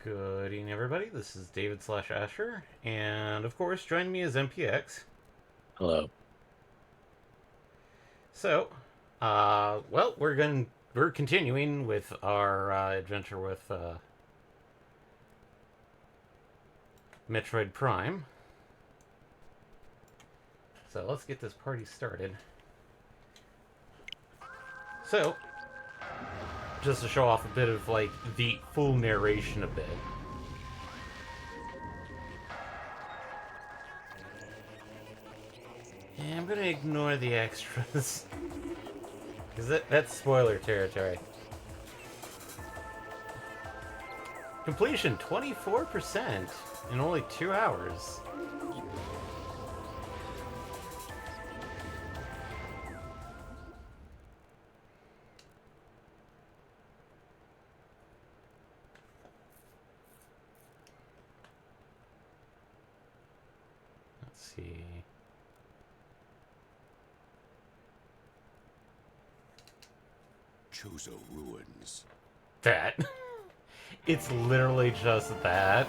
Good evening, everybody. This is David slash Asher, and of course, joining me is MPX. Hello. So, well, we're continuing with our adventure with Metroid Prime. So let's get this party started. So, just to show off a bit of like the full narration a bit. Yeah, I'm gonna ignore the extras. Because that's spoiler territory. Completion 24% in only 2 hours. Let's see. Chozo ruins. That. It's literally just that.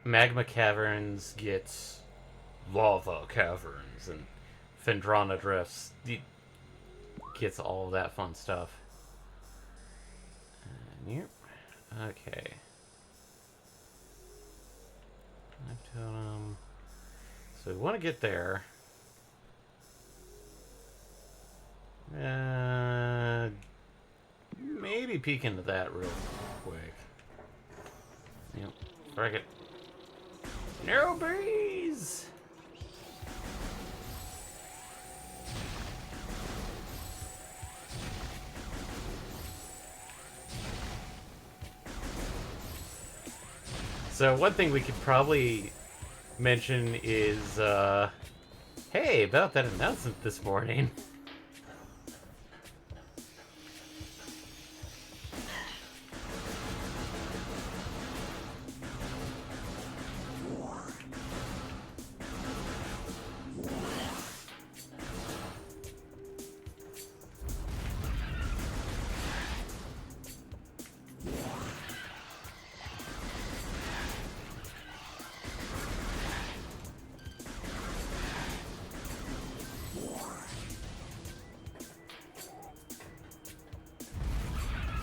Magma Caverns gets Lava Caverns, and Phendrana Drifts gets all of that fun stuff. Yep. Okay. Totem. So we want to get there. Maybe peek into that real quick. Yep. Frick it. No breeze! So one thing we could probably mention is, hey, about that announcement this morning.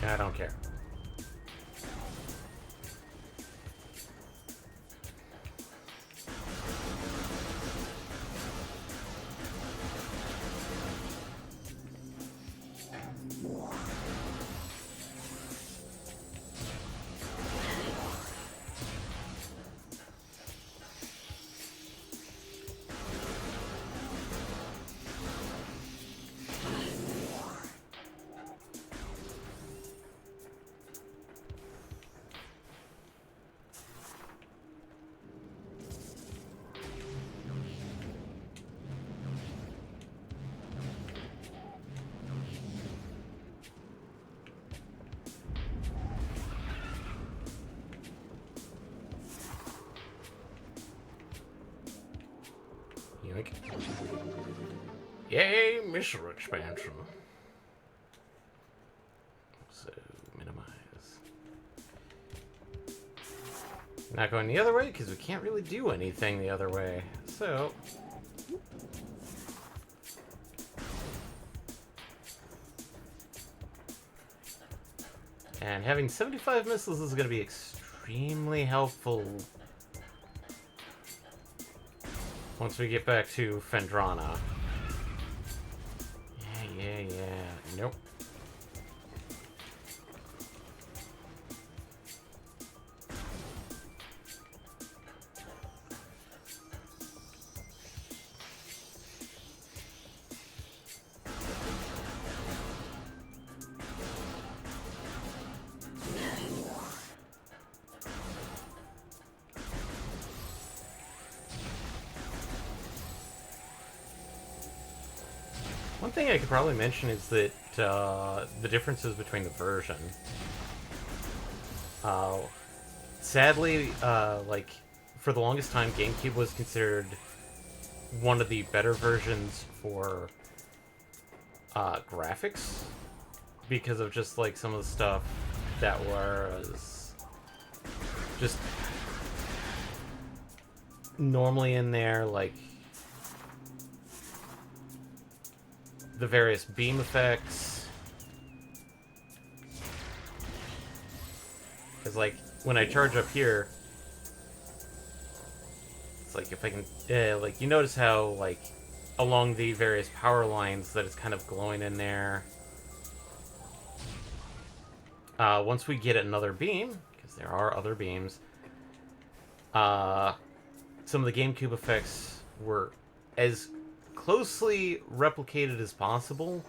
I don't care. Yoink. Yay, mission expansion. So, minimize. Not going the other way, because we can't really do anything the other way. So... And having 75 missiles is going to be extremely helpful once we get back to Phendrana. Yeah. Nope. One thing I could probably mention is that the differences between the version. Sadly, like, for the longest time, GameCube was considered one of the better versions for graphics, because of just like some of the stuff that was just normally in there, like the various beam effects. Because like when I charge up here, it's like if I can, like you notice how like along the various power lines that it's kind of glowing in there. Once we get another beam, because there are other beams, some of the GameCube effects were as closely replicated as possible.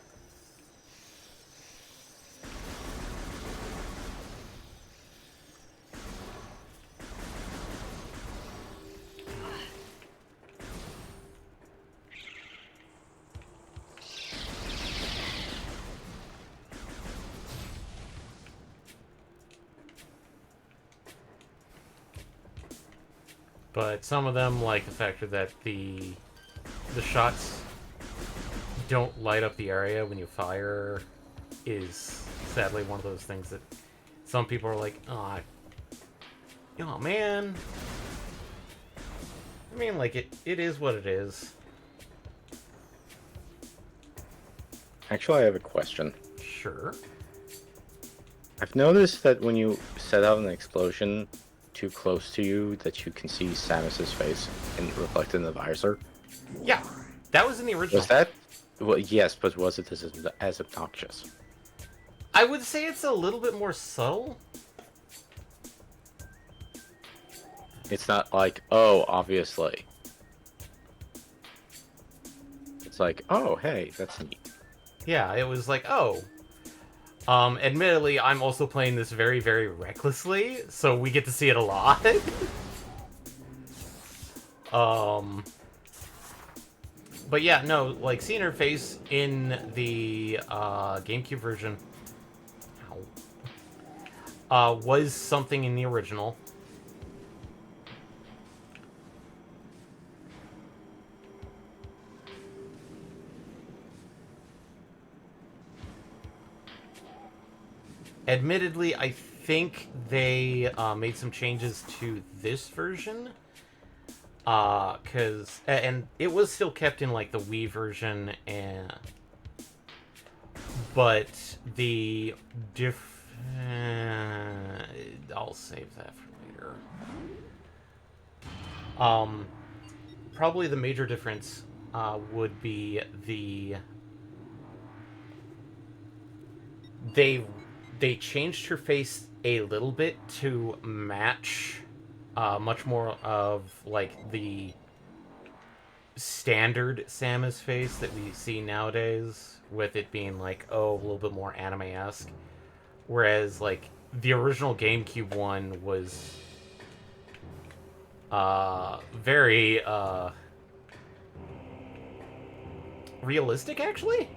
But some of them, like the factor that the shots don't light up the area when you fire, is sadly one of those things that some people are like, oh man. I mean, like, it is what it is. Actually, I have a question. Sure. I've noticed that when you set out an explosion too close to you, that you can see Samus's face reflected in the visor. Yeah, that was in the original. Was that? Well, yes, but was it as obnoxious? I would say it's a little bit more subtle. It's not like, oh, obviously. It's like, oh, hey, that's neat. Yeah, it was like, oh. Admittedly, I'm also playing this very, very recklessly, so we get to see it a lot. But yeah, no, like, seeing her face in the, GameCube version, was something in the original. Admittedly, I think they made some changes to this version. And it was still kept in like the Wii version, but the I'll save that for later. Probably the major difference would be they changed her face a little bit to match much more of like the standard Samus face that we see nowadays, with it being like, oh, a little bit more anime-esque. Whereas like the original GameCube one was very realistic, actually.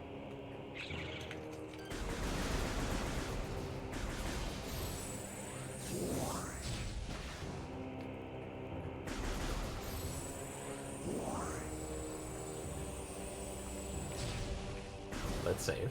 Let's save.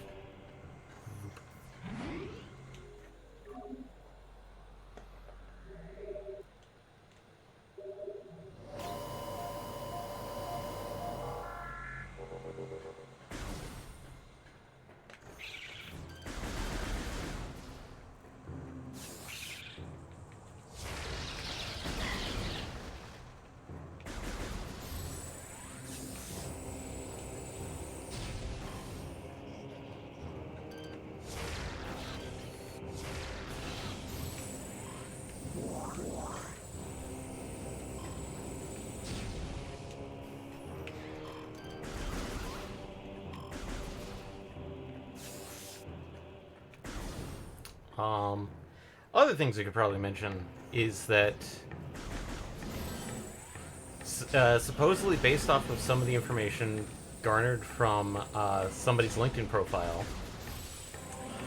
Other things we could probably mention is that supposedly based off of some of the information garnered from somebody's LinkedIn profile,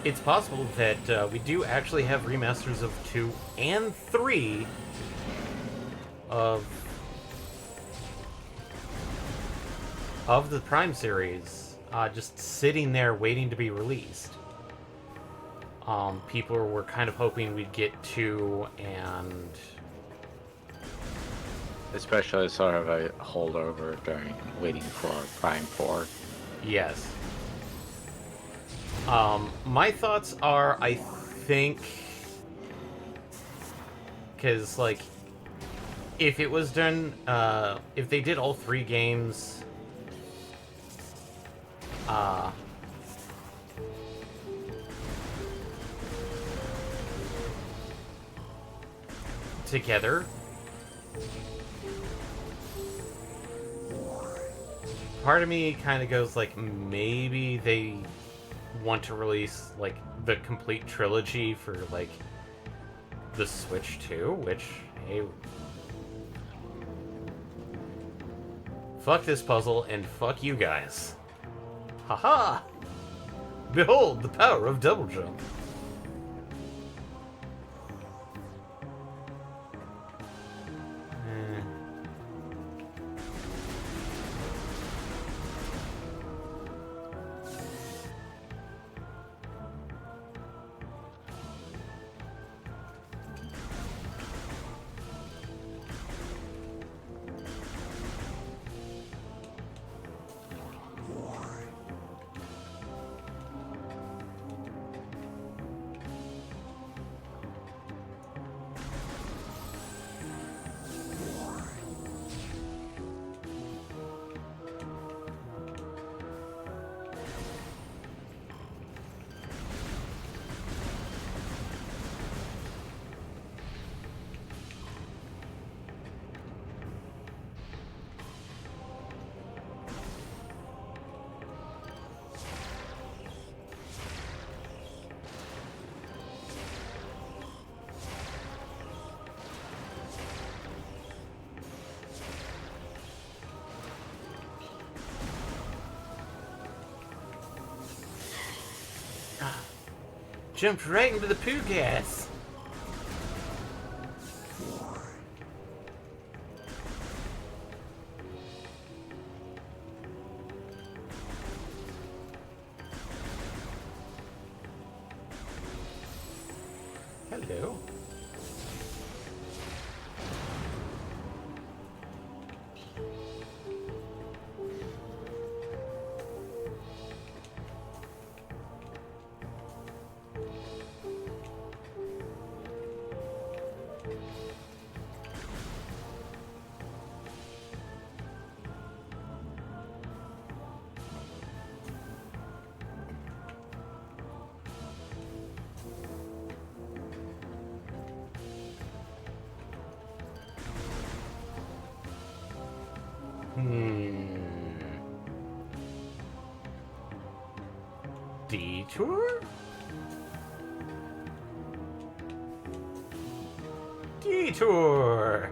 it's possible that we do actually have remasters of 2 and 3 of the Prime series just sitting there waiting to be released. people were kind of hoping we'd get to, and Especially sort of a holdover during waiting for Prime 4. yes. My thoughts are, I think, because, like, if it was done, if they did all 3 games, together, part of me kind of goes like, maybe they want to release, like, the complete trilogy for, like, the Switch too, which, hey, fuck this puzzle and fuck you guys. Haha! Behold the power of double jump. Eh. Jumped right into the poo gas. Hello. Detour? Detour!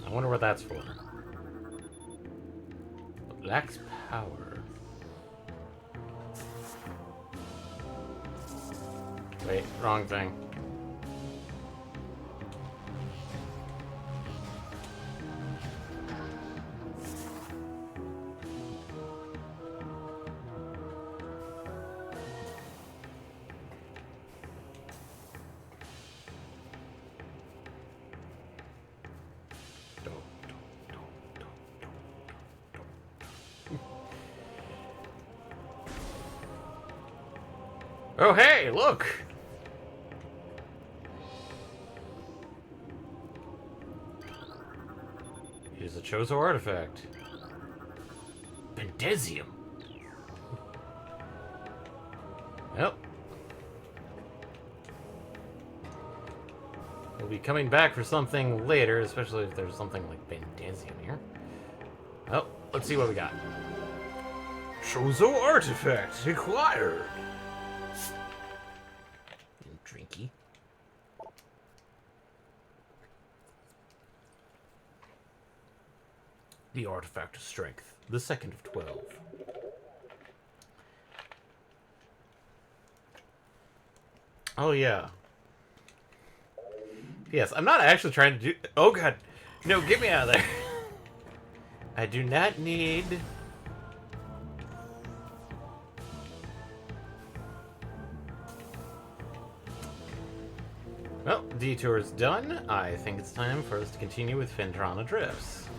I wonder what that's for. Lacks power. Wait, wrong thing. Oh, hey, look! Here's a Chozo artifact. Bendezium. Well. We'll be coming back for something later, especially if there's something like Bendezium here. Well, let's see what we got. Chozo artifact acquired. Drinky. The artifact of strength, the second of 12. Oh yeah. Yes, I'm not actually trying to do. Oh god, no! Get me out of there. I do not need... Well, detour is done. I think it's time for us to continue with Fendrana Drifts.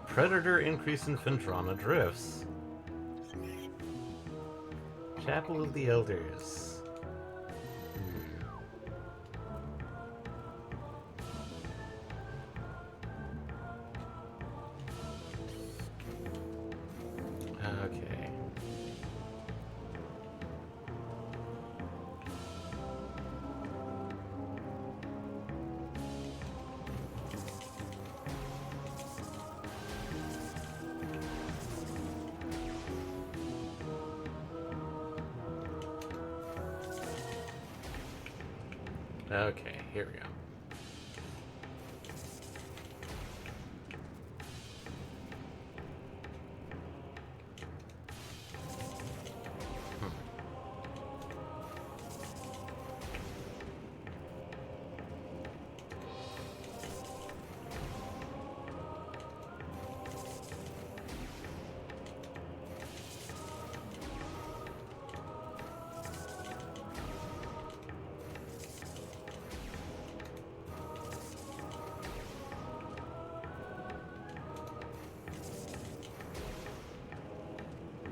Predator increase in Fendrana Drifts. Chapel of the Elders. Okay. Okay, here we go.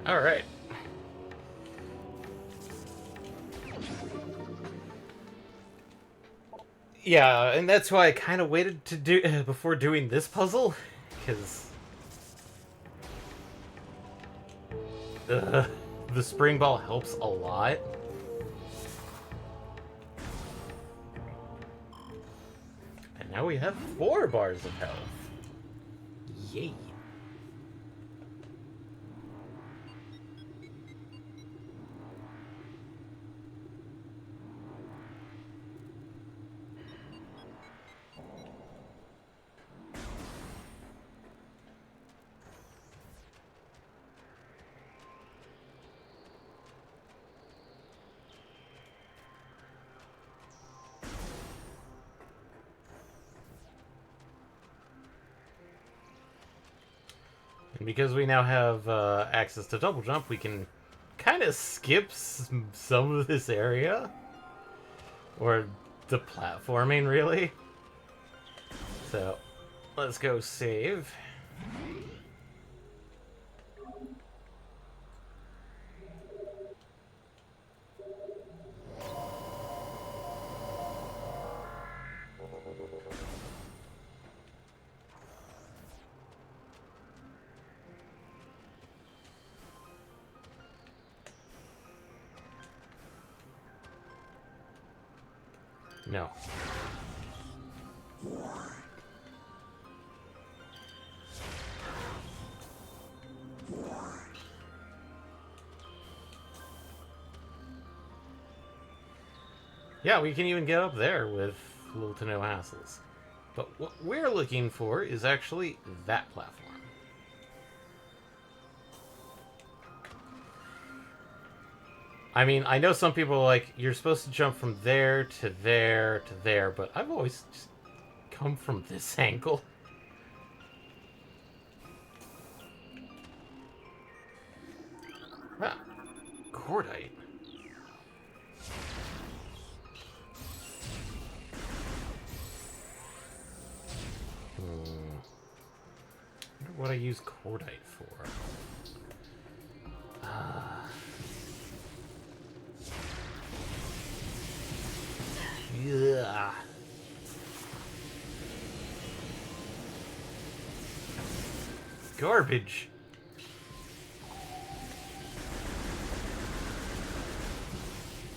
All right. Yeah, and that's why I kind of waited to do before doing this puzzle, because the spring ball helps a lot. And now we have 4 bars of health. Yay. And because we now have access to double jump, we can kind of skip some of this area. Or the platforming, really. So, let's go save. No. Yeah, we can even get up there with little to no hassles. But what we're looking for is actually that platform. I mean, I know some people are like, you're supposed to jump from there to there to there, but I've always just come from this angle. Ah, cordite. I wonder what I use cordite for. Yeah. Garbage.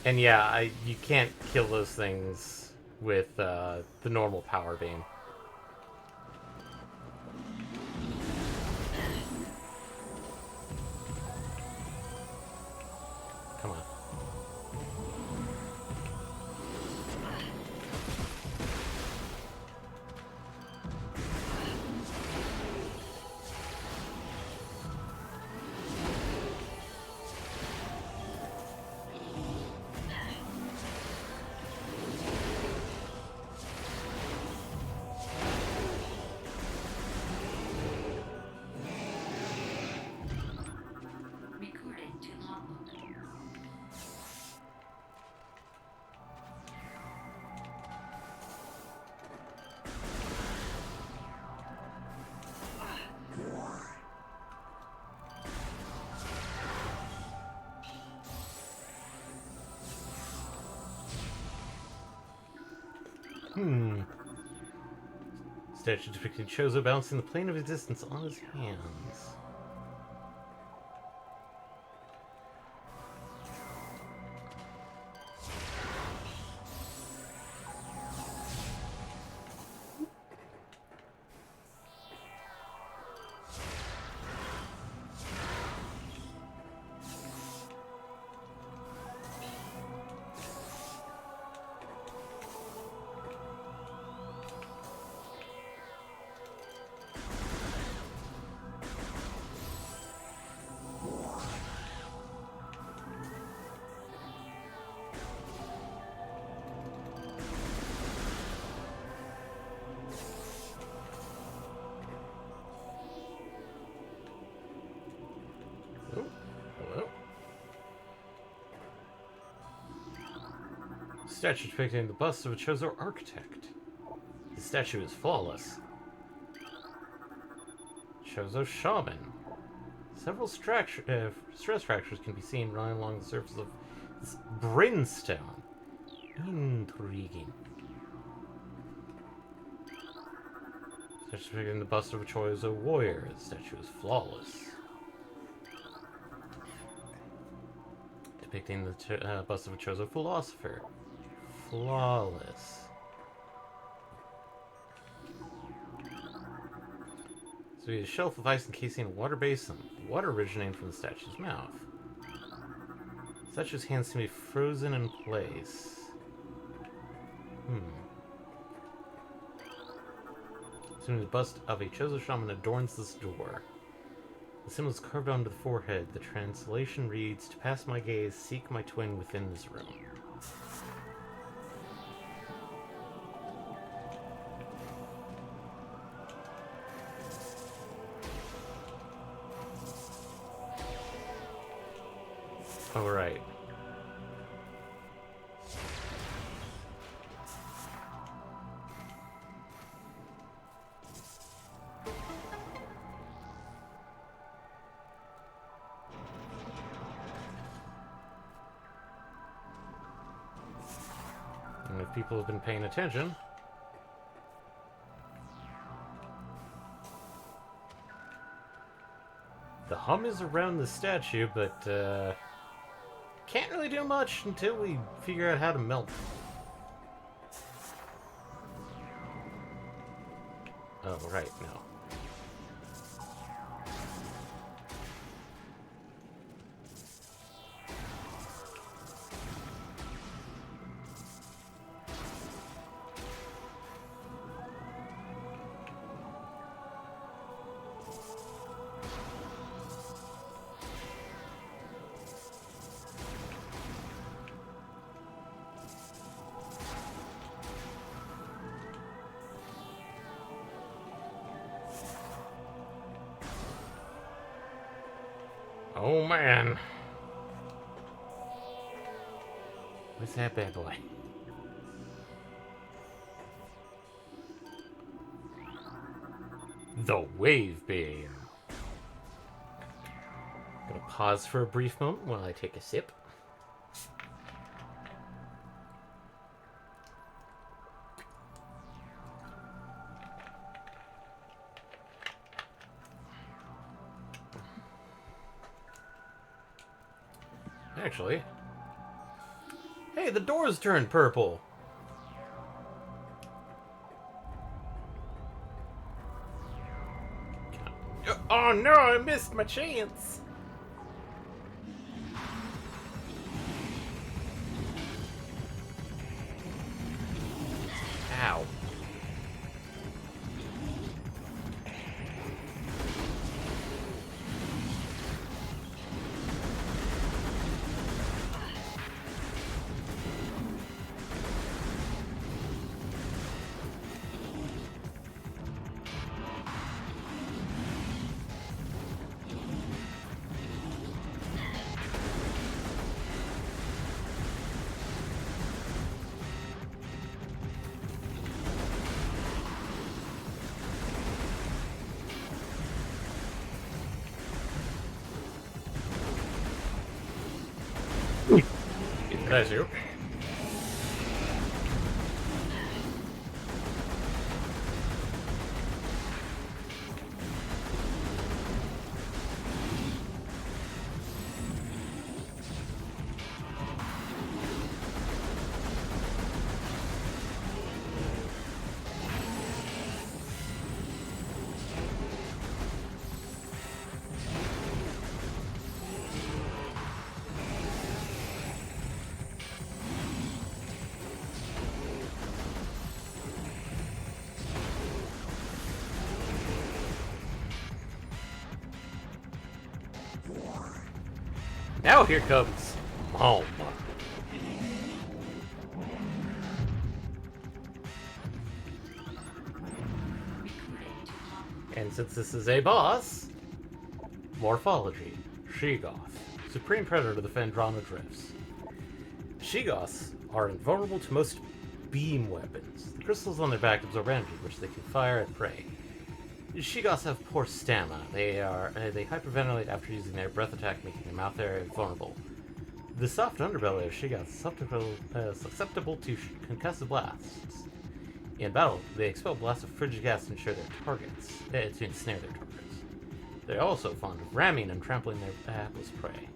And yeah, you can't kill those things with the normal power beam. Come on. Statue depicting Chozo balancing the plane of existence on his hands. Oh, hello. Statue depicting the bust of a Chozo architect. The statue is flawless. Chozo shaman. Several stress fractures can be seen running along the surface of this brimstone. Intriguing. Statue depicting the bust of a Chozo warrior. The statue is flawless. Depicting the bust of a Chozo philosopher. Flawless. So we have a shelf of ice encasing a water basin. The water originating from the statue's mouth. The statue's hands seem to be frozen in place. Assuming the bust of a Chozo shaman adorns this door. The symbol is carved onto the forehead. The translation reads, "To pass my gaze, seek my twin within this room." Oh, right. And if people have been paying attention, the hum is around the statue, but can't really do much until we figure out how to melt. Oh, right, no. Oh man. What's that bad boy? The wave beam. Gonna pause for a brief moment while I take a sip. Actually, hey, the doors turned purple. Oh no, I missed my chance. Ow. That's you. Now here comes Malm. And since this is a boss, Morphology, Sheegoth, Supreme Predator of the Phendrana Drifts. Sheegoths are invulnerable to most beam weapons. The crystals on their back absorb energy, which they can fire at prey. Sheegoths have poor stamina. They hyperventilate after using their breath attack, making their mouth area vulnerable. The soft underbelly of Sheegoths is susceptible to concussive blasts. In battle, they expel blasts of frigid gas to ensure their targets, to ensnare their targets. They're also fond of ramming and trampling their hapless prey.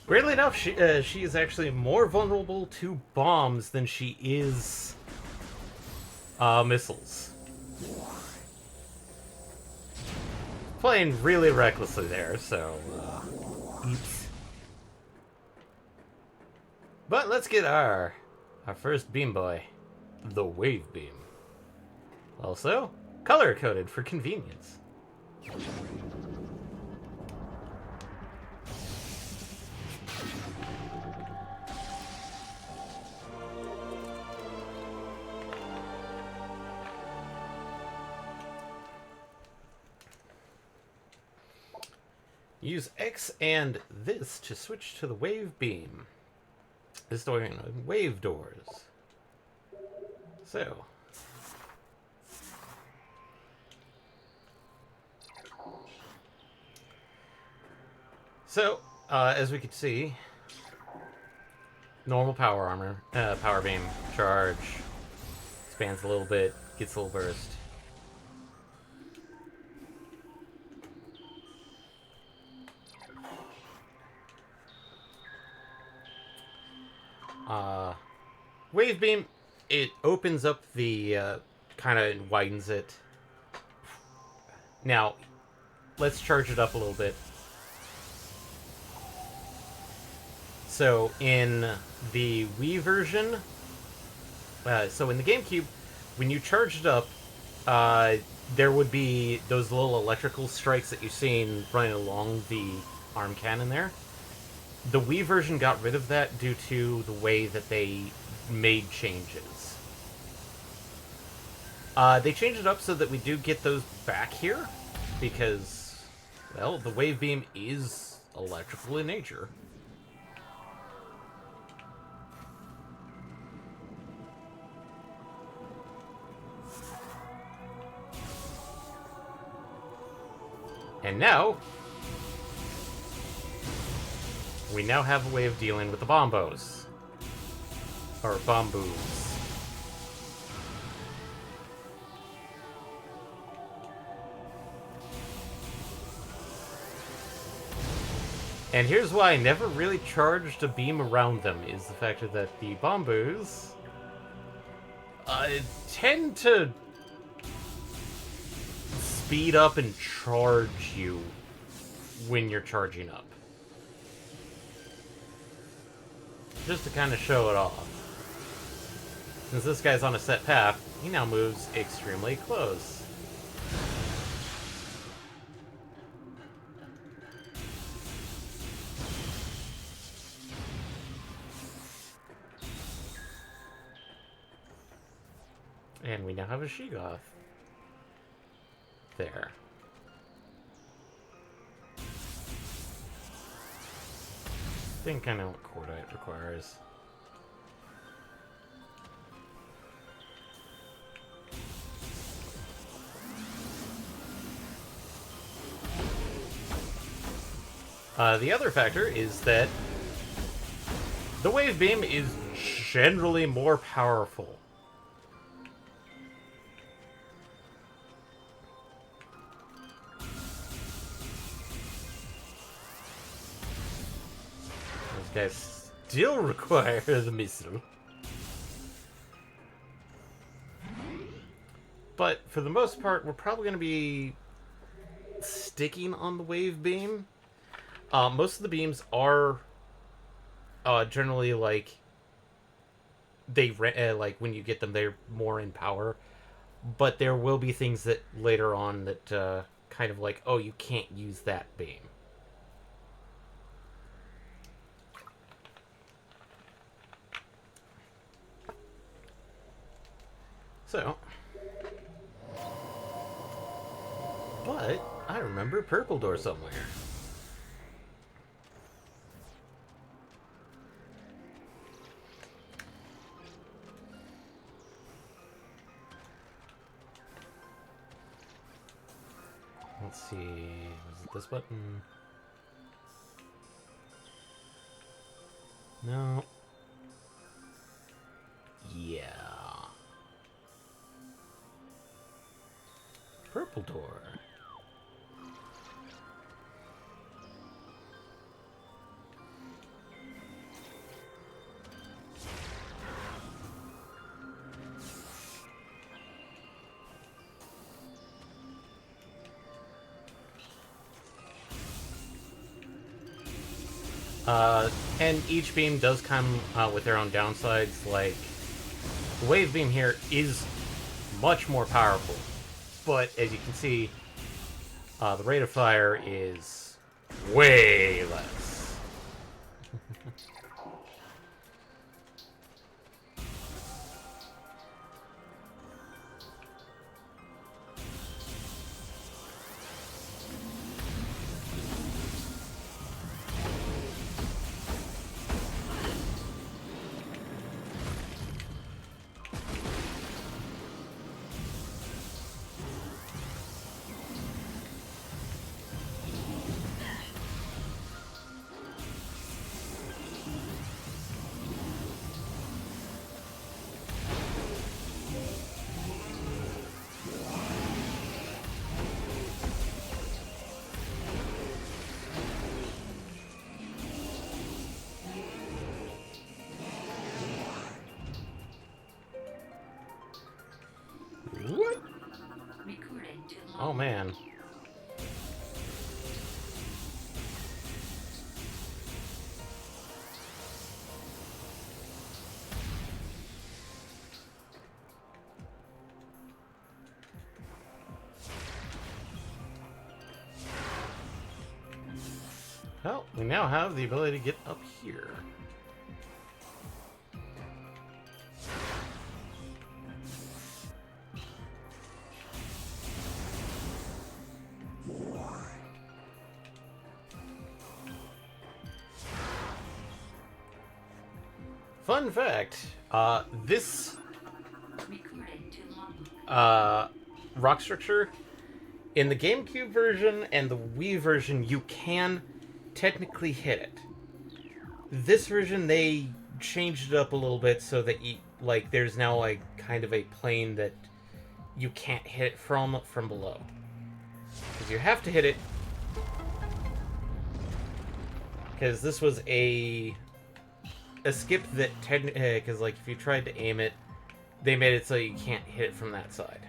Weirdly enough, she is actually more vulnerable to bombs than she is missiles. Playing really recklessly there, so oops. But let's get our first beam boy, the Wave Beam. Also, color coded for convenience. Use X and this to switch to the Wave Beam. This door in wave doors. So. As we can see, normal power armor, power beam, charge, expands a little bit, gets a little burst. Wave beam, it opens up the, kind of widens it. Now, let's charge it up a little bit. So, in the Wii version, so in the GameCube, when you charged it up, there would be those little electrical strikes that you've seen running along the arm cannon there. The Wii version got rid of that due to the way that they made changes. They changed it up so that we do get those back here, because, well, the Wave Beam is electrical in nature. And now, we now have a way of dealing with the bombos. Or bomboos. And here's why I never really charged a beam around them, is the fact that the bomboos tend to speed up and charge you when you're charging up. Just to kind of show it off. Since this guy's on a set path, he now moves extremely close. And we now have a Sheegoth. There. think I know what Cordite requires. The other factor is that the wave beam is generally more powerful. Those guys still require the missile. But for the most part, we're probably going to be sticking on the wave beam. Most of the beams are generally like like when you get them, they're more in power. But there will be things that later on that kind of like, oh, you can't use that beam. So, but I remember purple door somewhere. Let's see, was it this button? No. Yeah. Purple door. And each beam does come with their own downsides. Like, the wave beam here is much more powerful, but as you can see, the rate of fire is way less. What? Oh man. Well, we now have the ability to get up here. Fun fact, this rock structure, in the GameCube version and the Wii version, you can technically hit it. This version, they changed it up a little bit so that like there's now like kind of a plane that you can't hit it from below. Because you have to hit it. Because this was a skip that because like if you tried to aim it, they made it so you can't hit it from that side.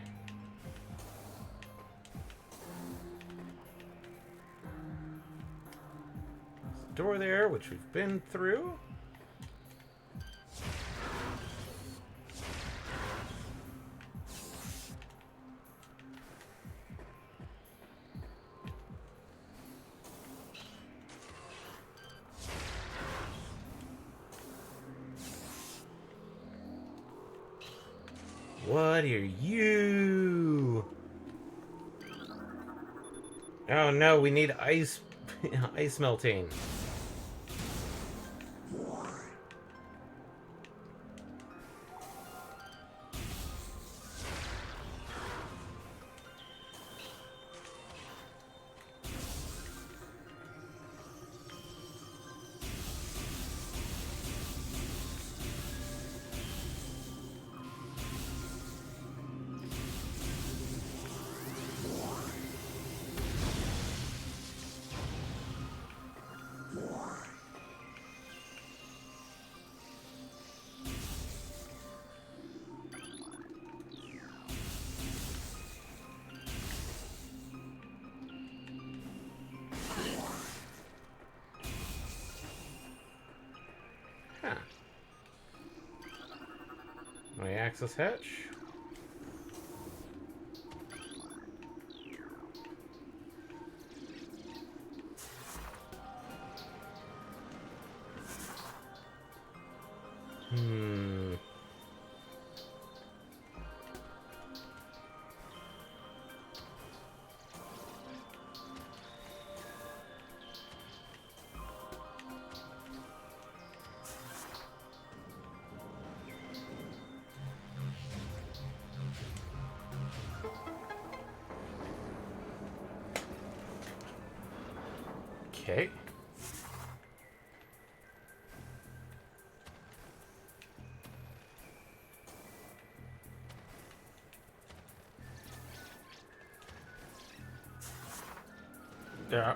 Door there, which we've been through. What are you? Oh no, we need ice ice melting. access hatch. Hmm. Okay. Yeah.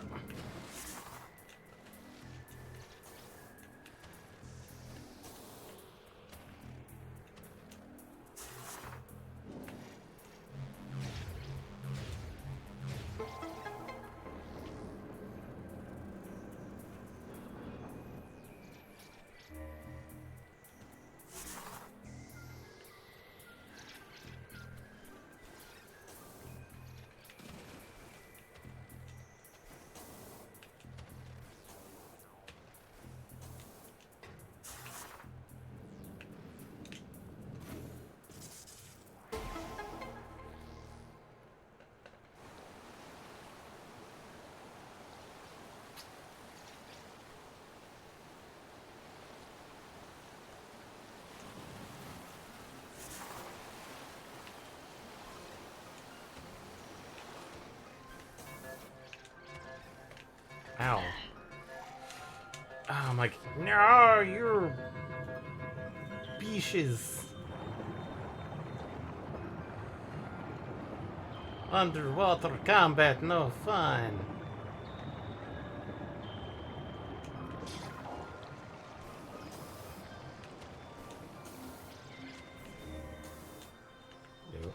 Ow. Oh my... No, you're... Beaches. Underwater combat, no fun. Ew.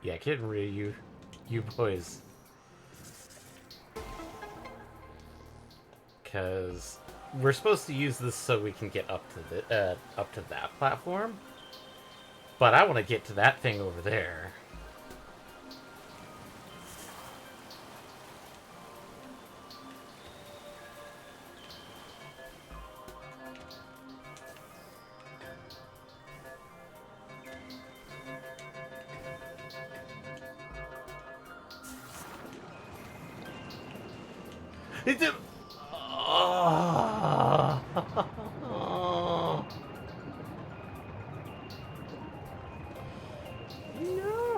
Yeah, getting rid of you boys. Because we're supposed to use this so we can get up to that platform. But I want to get to that thing over there. It's a... Oh. No.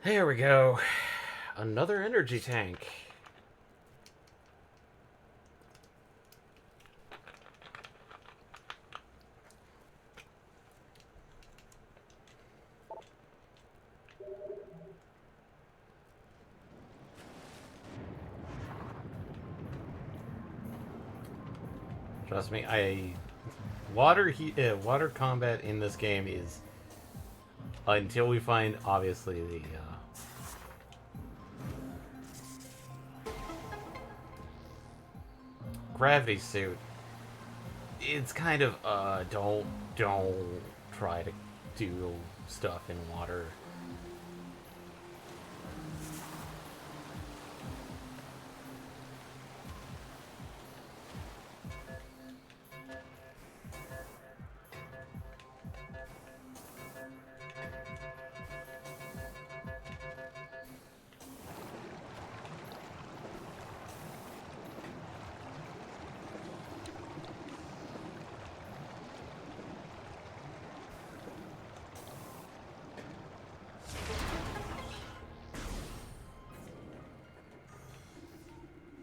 There we go. Another energy tank. Trust me, water combat in this game is until we find obviously the gravity suit. It's kind of don't try to do stuff in water.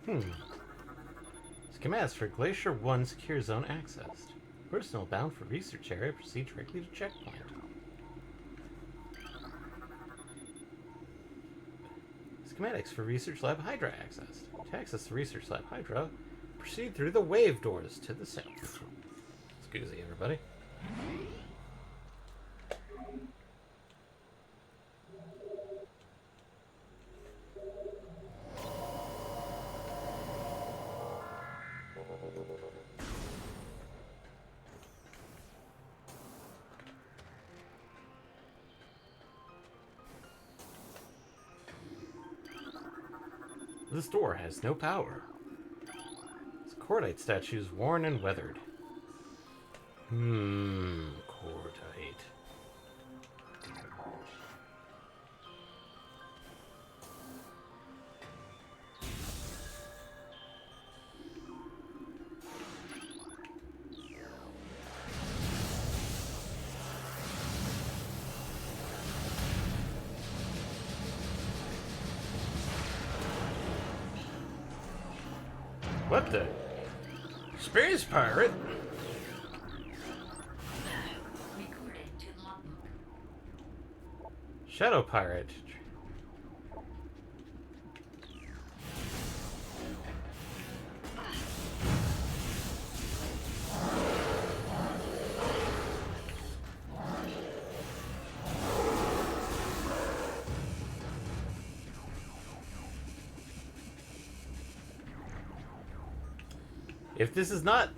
Schematics for Glacier 1 secure zone accessed. Personnel bound for research area proceed directly to checkpoint. Schematics for Research Lab Hydra accessed. To access the Research Lab Hydra, proceed through the wave doors to the south. Excuse me, everybody. This door has no power. This cordite statue is worn and weathered. Cordite. What the? Space pirate? Recorded to logbook. Shadow pirate. If this is not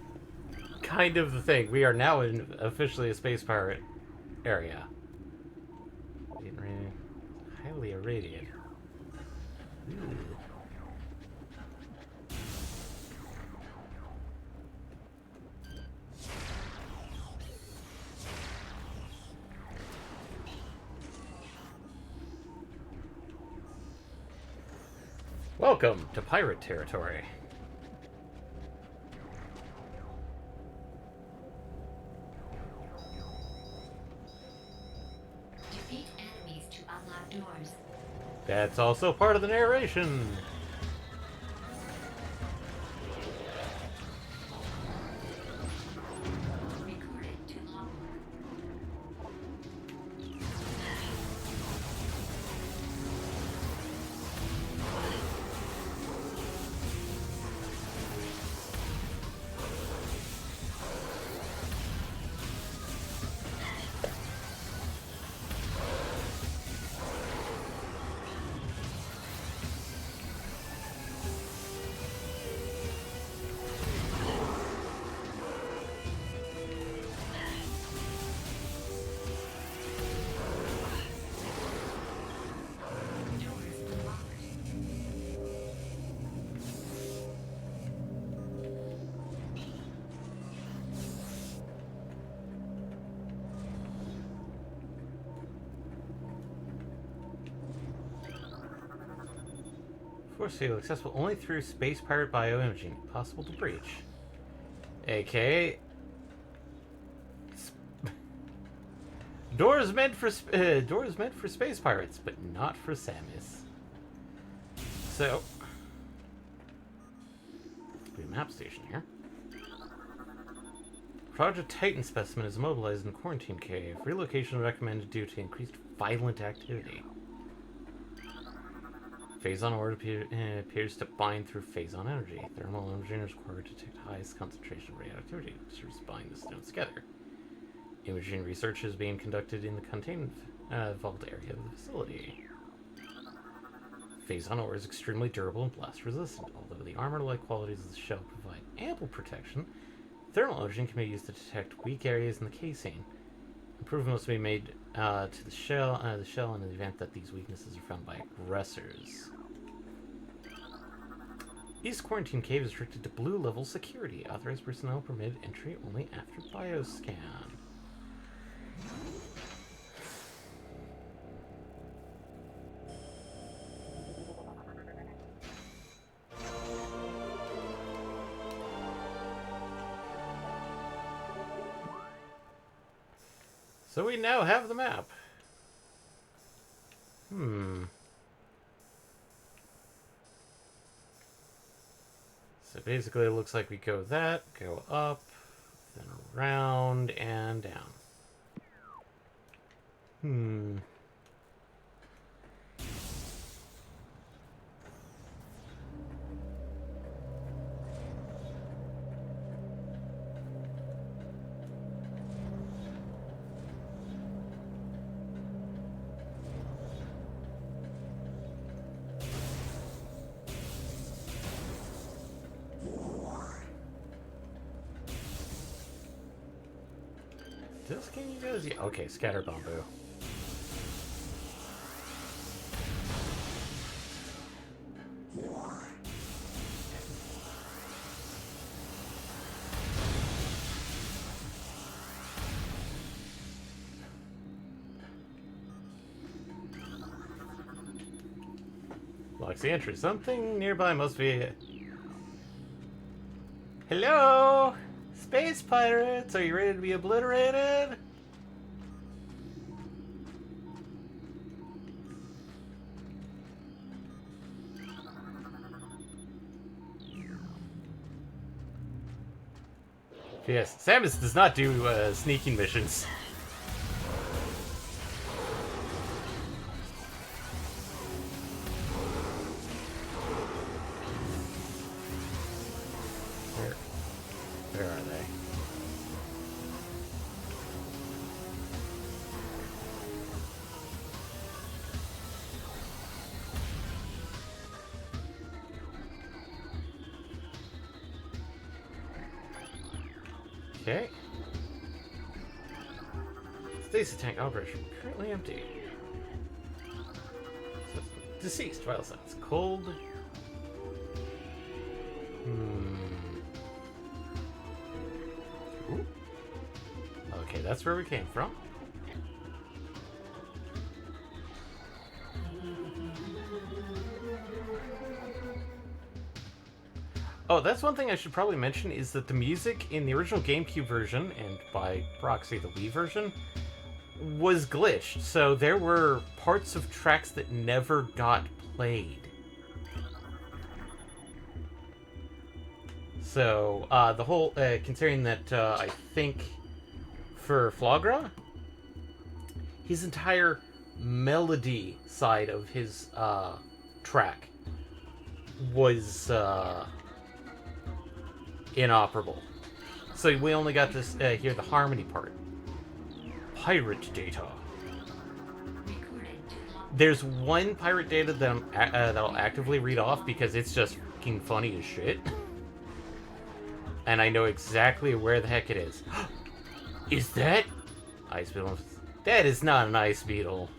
kind of the thing, we are now in officially a space pirate area. Highly irradiated. Ooh. Welcome to pirate territory. Defeat enemies to unlock doors. That's also part of the narration. Recorded to logbook. Doors unlocked. Force field accessible only through space pirate bioimaging. Possible to breach. AKA doors meant for space pirates, but not for Samus. So we have a map station here. Project Titan specimen is immobilized in quarantine cave. Relocation recommended due to increased violent activity. Phazon ore appears to bind through phazon energy. Thermal imaging is required to detect highest concentration of radioactivity, which is bind the stones together. Imaging research is being conducted in the contained vault area of the facility. Phazon ore is extremely durable and blast resistant. Although the armor-like qualities of the shell provide ample protection, thermal imaging can be used to detect weak areas in the casing. Improvements must be made to the shell in the event that these weaknesses are found by aggressors. East Quarantine Cave is restricted to blue level security. Authorized personnel permitted entry only after bioscan. So we now have the map. So basically it looks like we go that, go up, then around, and down. This game goes, yeah, okay, scatter bamboo. Locks the entry. Something nearby must be. Hello, space pirates. Are you ready to be obliterated? Yes, Samus does not do sneaking missions. Where are they? Okay. Stasis tank operation currently empty. Deceased vital signs. Cold. Ooh. Okay, that's where we came from. Oh, that's one thing I should probably mention is that the music in the original GameCube version, and by proxy the Wii version, was glitched. So there were parts of tracks that never got played. So the whole, considering that I think for Flagra, his entire melody side of his track was inoperable. So we only got to hear the harmony part. Pirate data. There's one pirate data that I'll actively read off because it's just fucking funny as shit. And I know exactly where the heck it is. Is that ice beetle? That is not an ice beetle.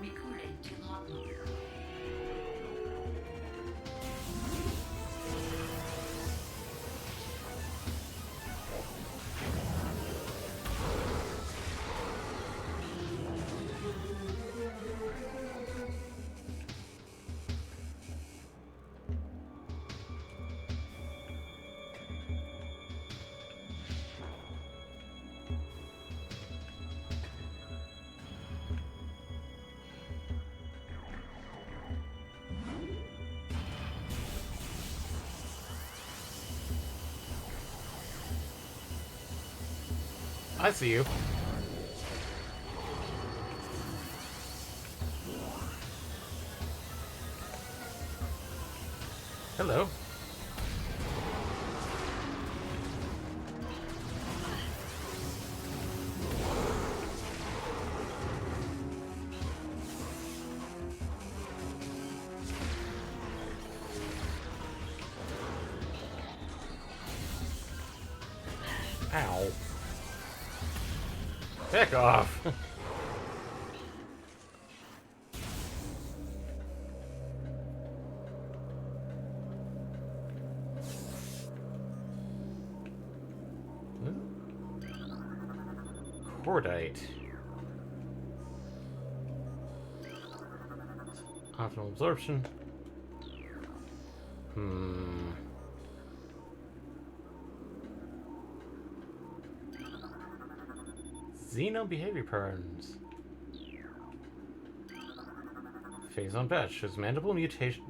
Recorded to logbook. I see you. Hello. Ow. Heck off. Cordite. Optimal absorption. Xeno behavior patterns. Phase on patch shows mandible mutation.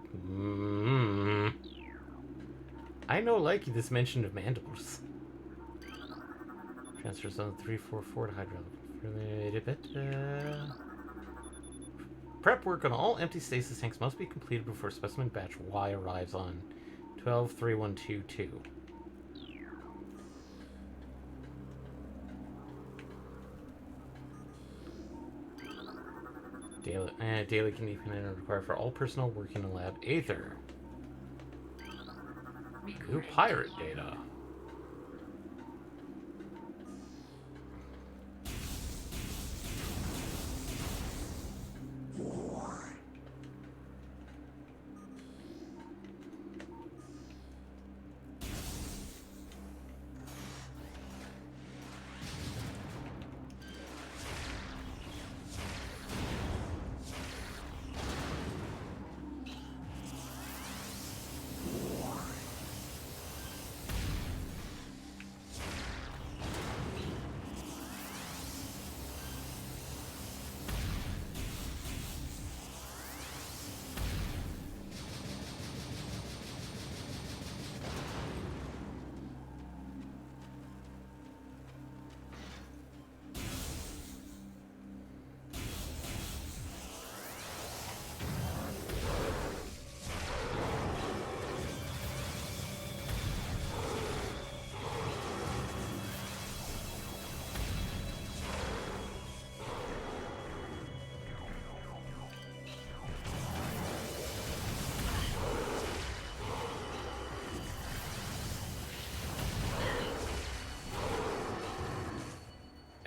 I know, like this mention of mandibles. Transfer zone 344 to Hydro. Prep work on all empty stasis tanks must be completed before specimen batch Y arrives on 12-3122. Daily conditioning required for all personnel working in lab. Aether. New pirate data.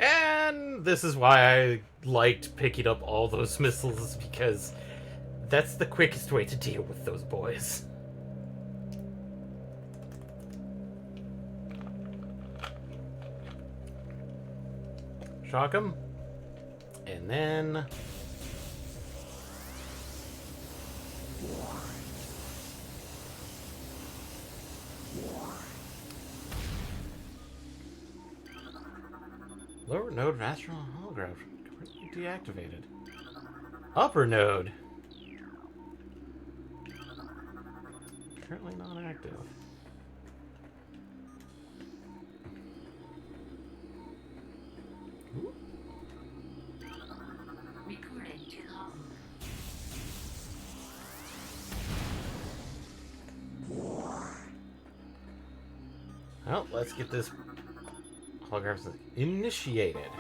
And this is why I liked picking up all those missiles, because that's the quickest way to deal with those boys. Shock them. And then... Lower node astral holograph currently deactivated. Upper node currently not active. Ooh. Recording to log. Well, let's get this holograph initiated.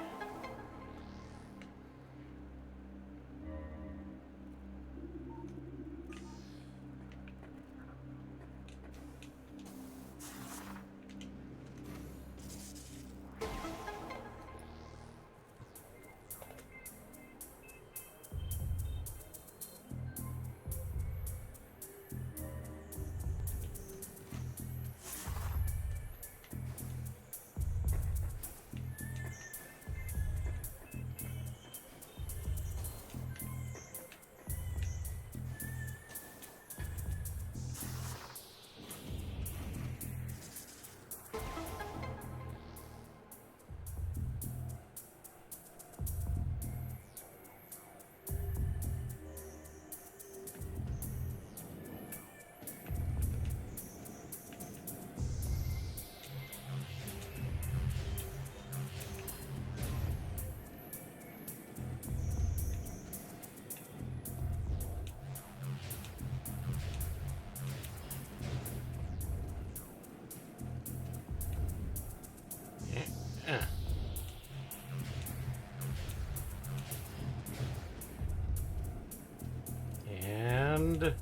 And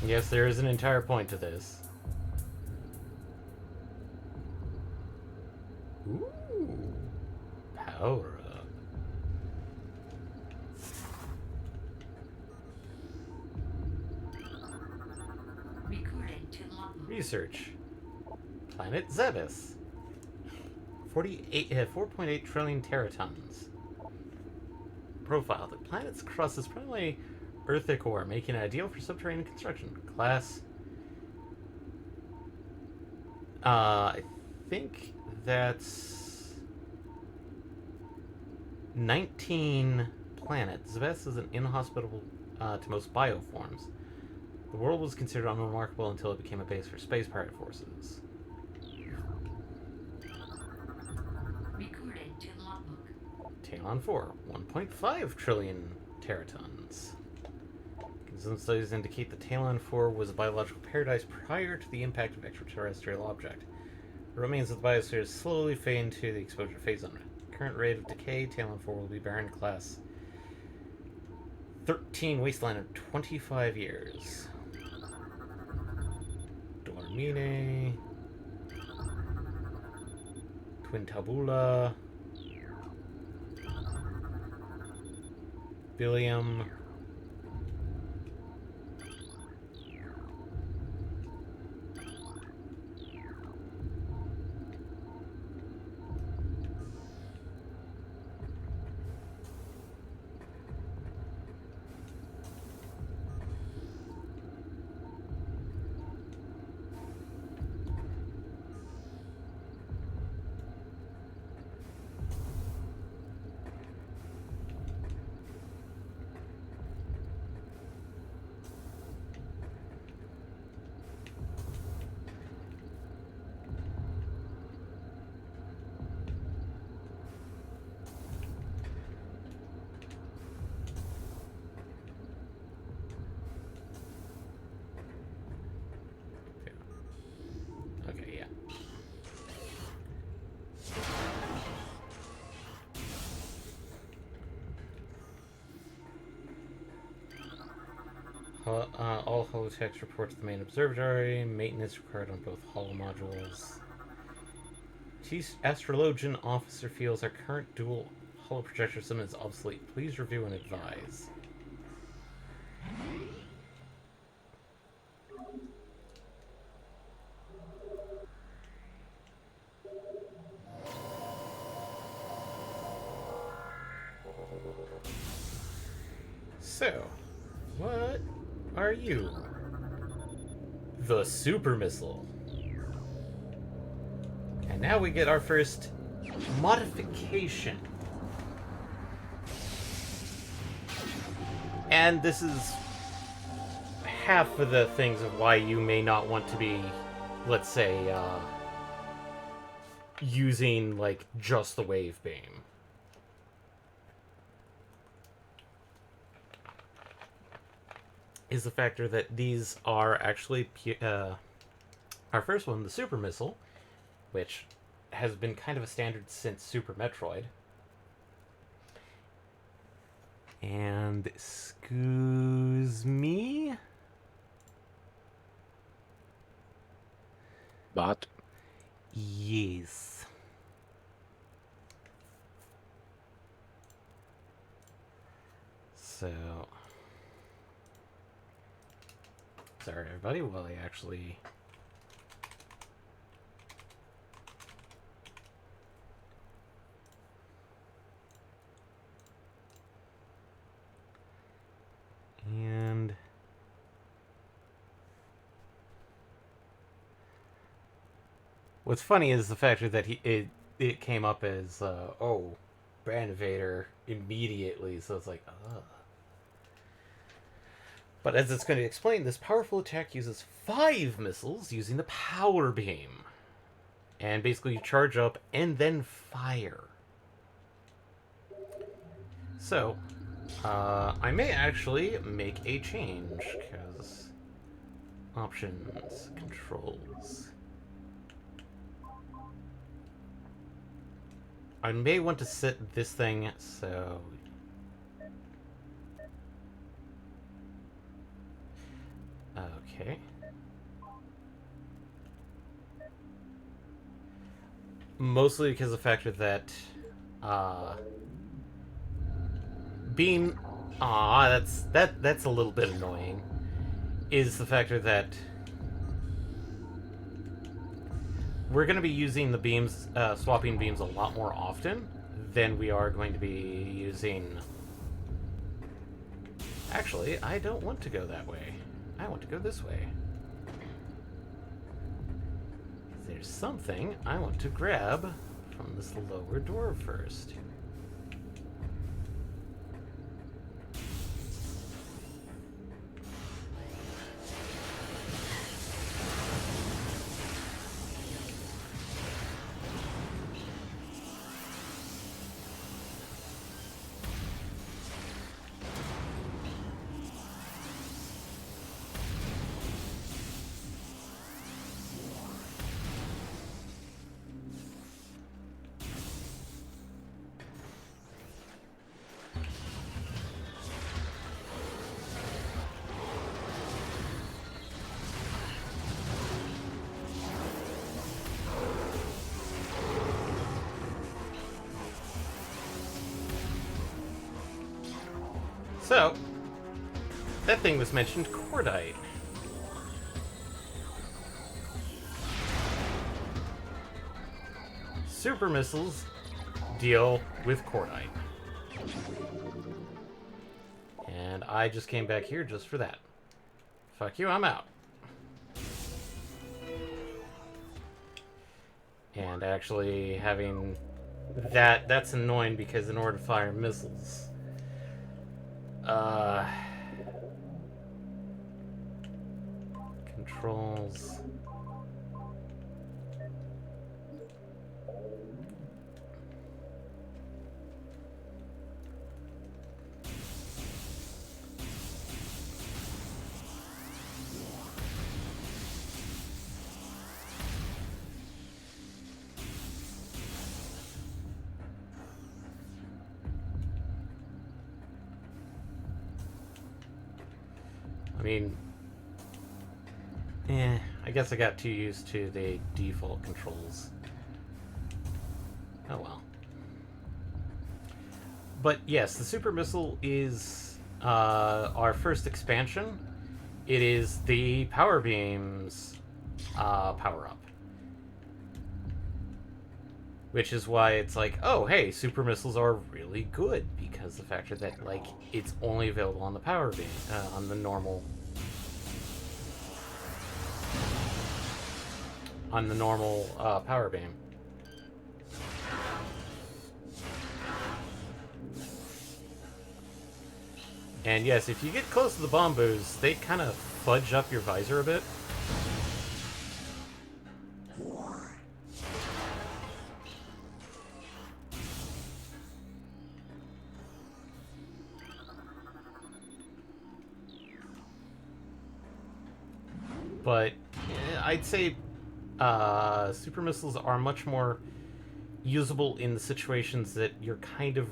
yes, there is an entire point to this. Ooh, power up. Recording to log. Research. Planet Zebes. 4.8 trillion teratons. Profile. The planet's crust is primarily Earthic ore, making it ideal for subterranean construction. Class. I think that's 19 planets. Zebes is an inhospitable to most bioforms. The world was considered unremarkable until it became a base for space pirate forces. Recorded to logbook. Talon 4, 1.5 trillion teratons. Some studies indicate that Talon 4 was a biological paradise prior to the impact of extraterrestrial object. The remains of the biosphere is slowly fade into the exposure phase on it. Current rate of decay, Talon 4 will be barren class 13 wasteland in 25 years. Dormine, Quintabula, Billium. Okay, yeah. All holotechs report to the main observatory. Maintenance required on both holo modules. Chief Astrologian Officer feels our current dual holo projector system is obsolete. Please review and advise. So, what are you? The super missile. And now we get our first modification. And this is half of the things of why you may not want to be, let's say, using, like, just the wave beam. Is the factor that these are actually our first one, the super missile, which has been kind of a standard since Super Metroid. And excuse me, Bot. yes. So. Sorry, everybody, while I actually... And... What's funny is the factor that it came up as, oh, Brand Invader immediately, so it's like, ugh. But as it's going to explain, this powerful attack uses 5 missiles using the power beam. And basically you charge up and then fire. So, I may actually make a change, because options, controls. I may want to set this thing so... Okay. Mostly because of the factor that, being, that's a little bit annoying, is the factor that we're going to be using the beams, swapping beams a lot more often than we are going to be using Actually, I don't want to go that way. I want to go this way. There's something I want to grab from this lower door first. So, that thing was mentioned, cordite. Super missiles deal with cordite. And I just came back here just for that. Fuck you, I'm out. And actually having that's annoying because in order to fire missiles, controls. I mean, I guess I got too used to the default controls. Oh well. But yes, the super missile is our first expansion. It is the power beams power up, which is why it's like, oh hey, super missiles are really good because the factor that like it's only available on the power beam on the normal power beam. And yes, if you get close to the bombos, they kind of fudge up your visor a bit. But I'd say super missiles are much more usable in the situations that you're kind of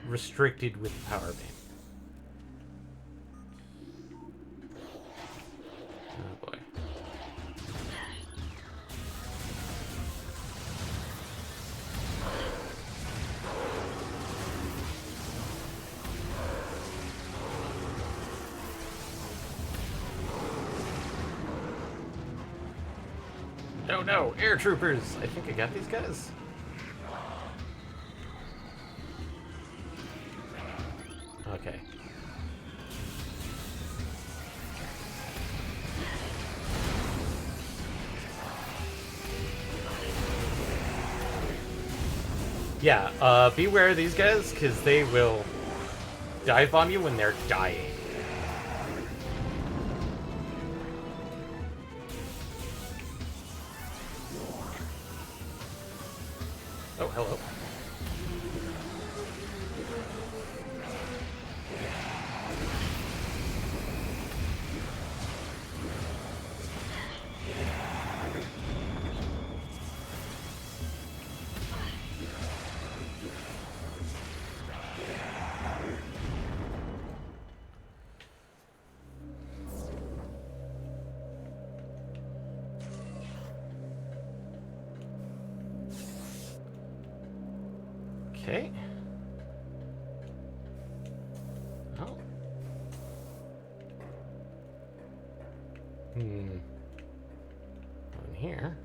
restricted with the power beam. Oh boy. No, no, air troopers! I think I got these guys. Okay. Yeah, beware of these guys, because they will dive bomb you when they're dying. Oh, hello. Okay. Oh. In here.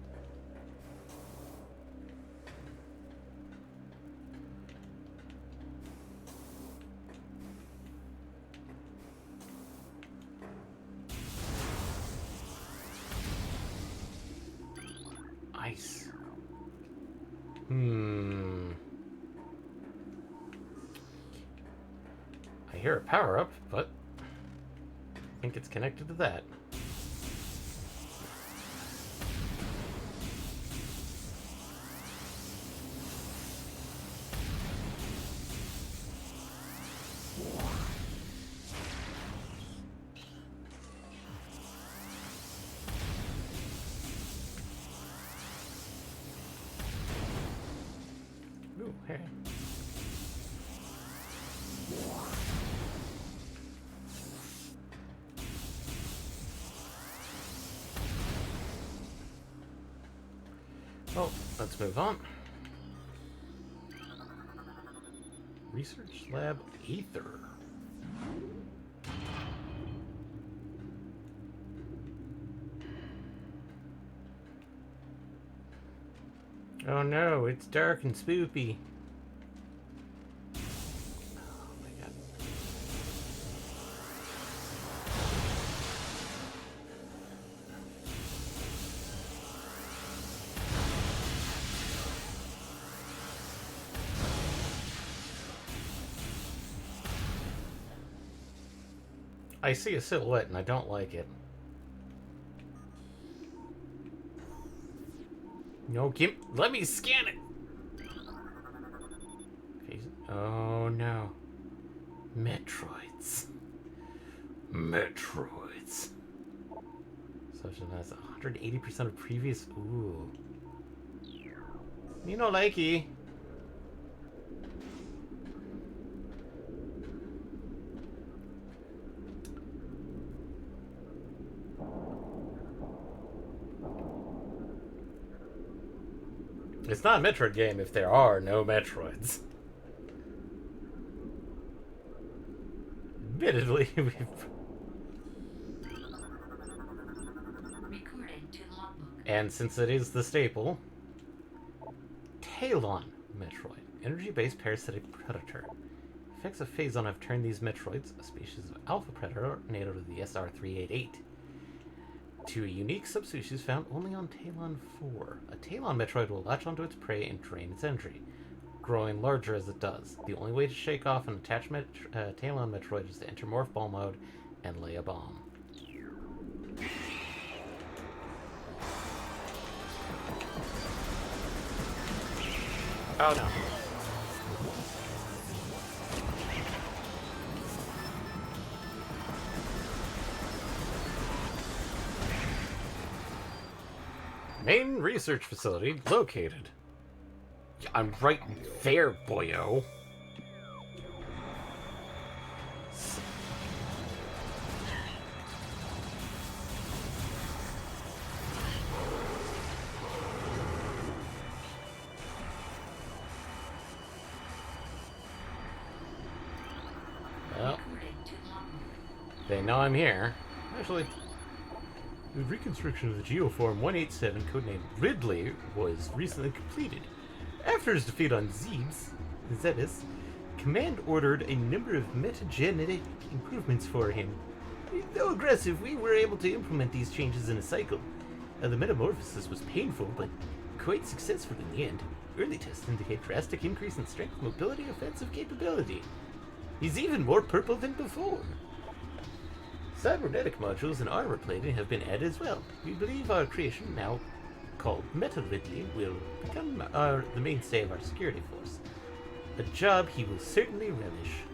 hear a power-up, but I think it's connected to that. Ooh, hey. Oh, let's move on. Research Lab Aether. Oh no, it's dark and spoopy. Oh my god. I see a silhouette and I don't like it. No, let me scan it! Oh no. Metroids. Metroids. Such a nice 180% of previous. Ooh. Me no likey. It's not a Metroid game if there are no Metroids. Admittedly, we've... Recording to logbook. And since it is the staple, Talon Metroid, energy-based parasitic predator. Effects of Phazon have turned these Metroids, a species of alpha predator native to the SR388, to a unique subspecies found only on Talon 4. A Talon Metroid will latch onto its prey and drain its energy, growing larger as it does. The only way to shake off an attached Talon Metroid is to enter Morph Ball mode and lay a bomb. Oh no. Main research facility located. I'm right there, boyo. Well, they know I'm here. Actually, the reconstruction of the Geoform 187, codenamed Ridley, was recently completed. After his defeat on Zebes, Command ordered a number of metagenetic improvements for him. Though aggressive, we were able to implement these changes in a cycle. The metamorphosis was painful, but quite successful in the end. Early tests indicate drastic increase in strength, mobility, offensive capability. He's even more purple than before. Cybernetic modules and armor plating have been added as well. We believe our creation, now called Meta Ridley, will become the mainstay of our security force. A job he will certainly relish.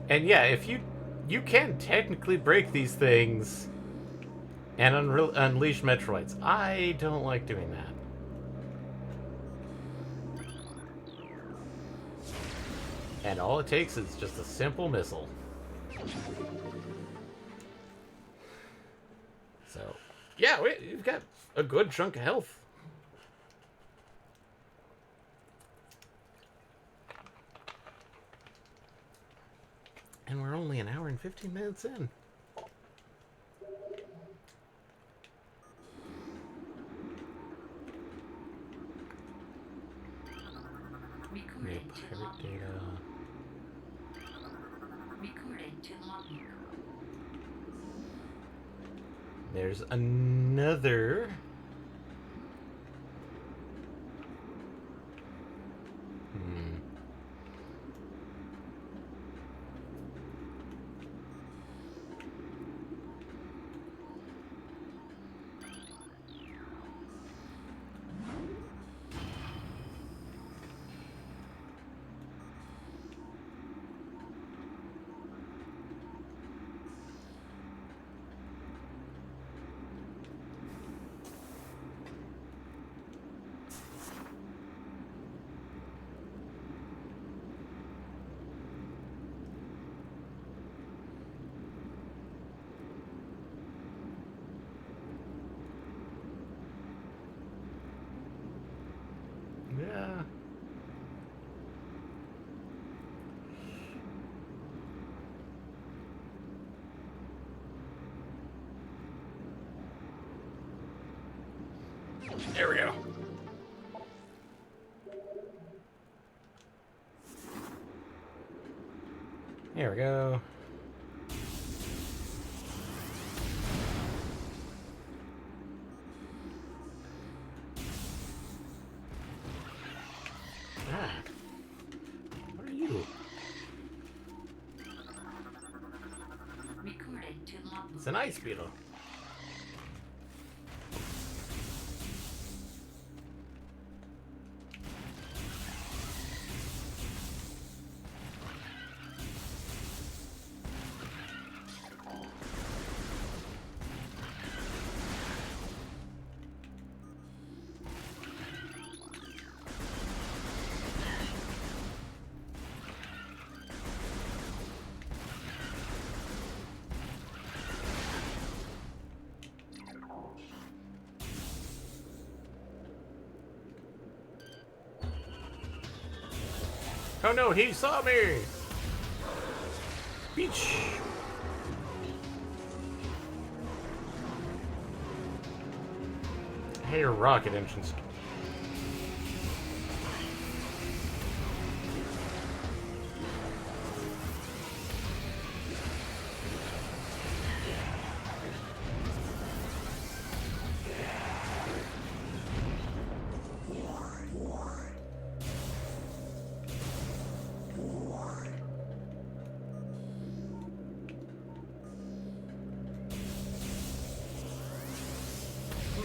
And yeah, if you can technically break these things and unleash Metroids. I don't like doing that. And all it takes is just a simple missile. So, yeah, we've got a good chunk of health. And we're only an hour and 15 minutes in. New Recording to pirate logbook. data. Recording to logbook. There's another. Hmm. Yeah. There we go. There we go. Ah. What are you? Recording to logbook. It's an ice beetle. Oh no, he saw me! Beach! Hey, your rocket engines.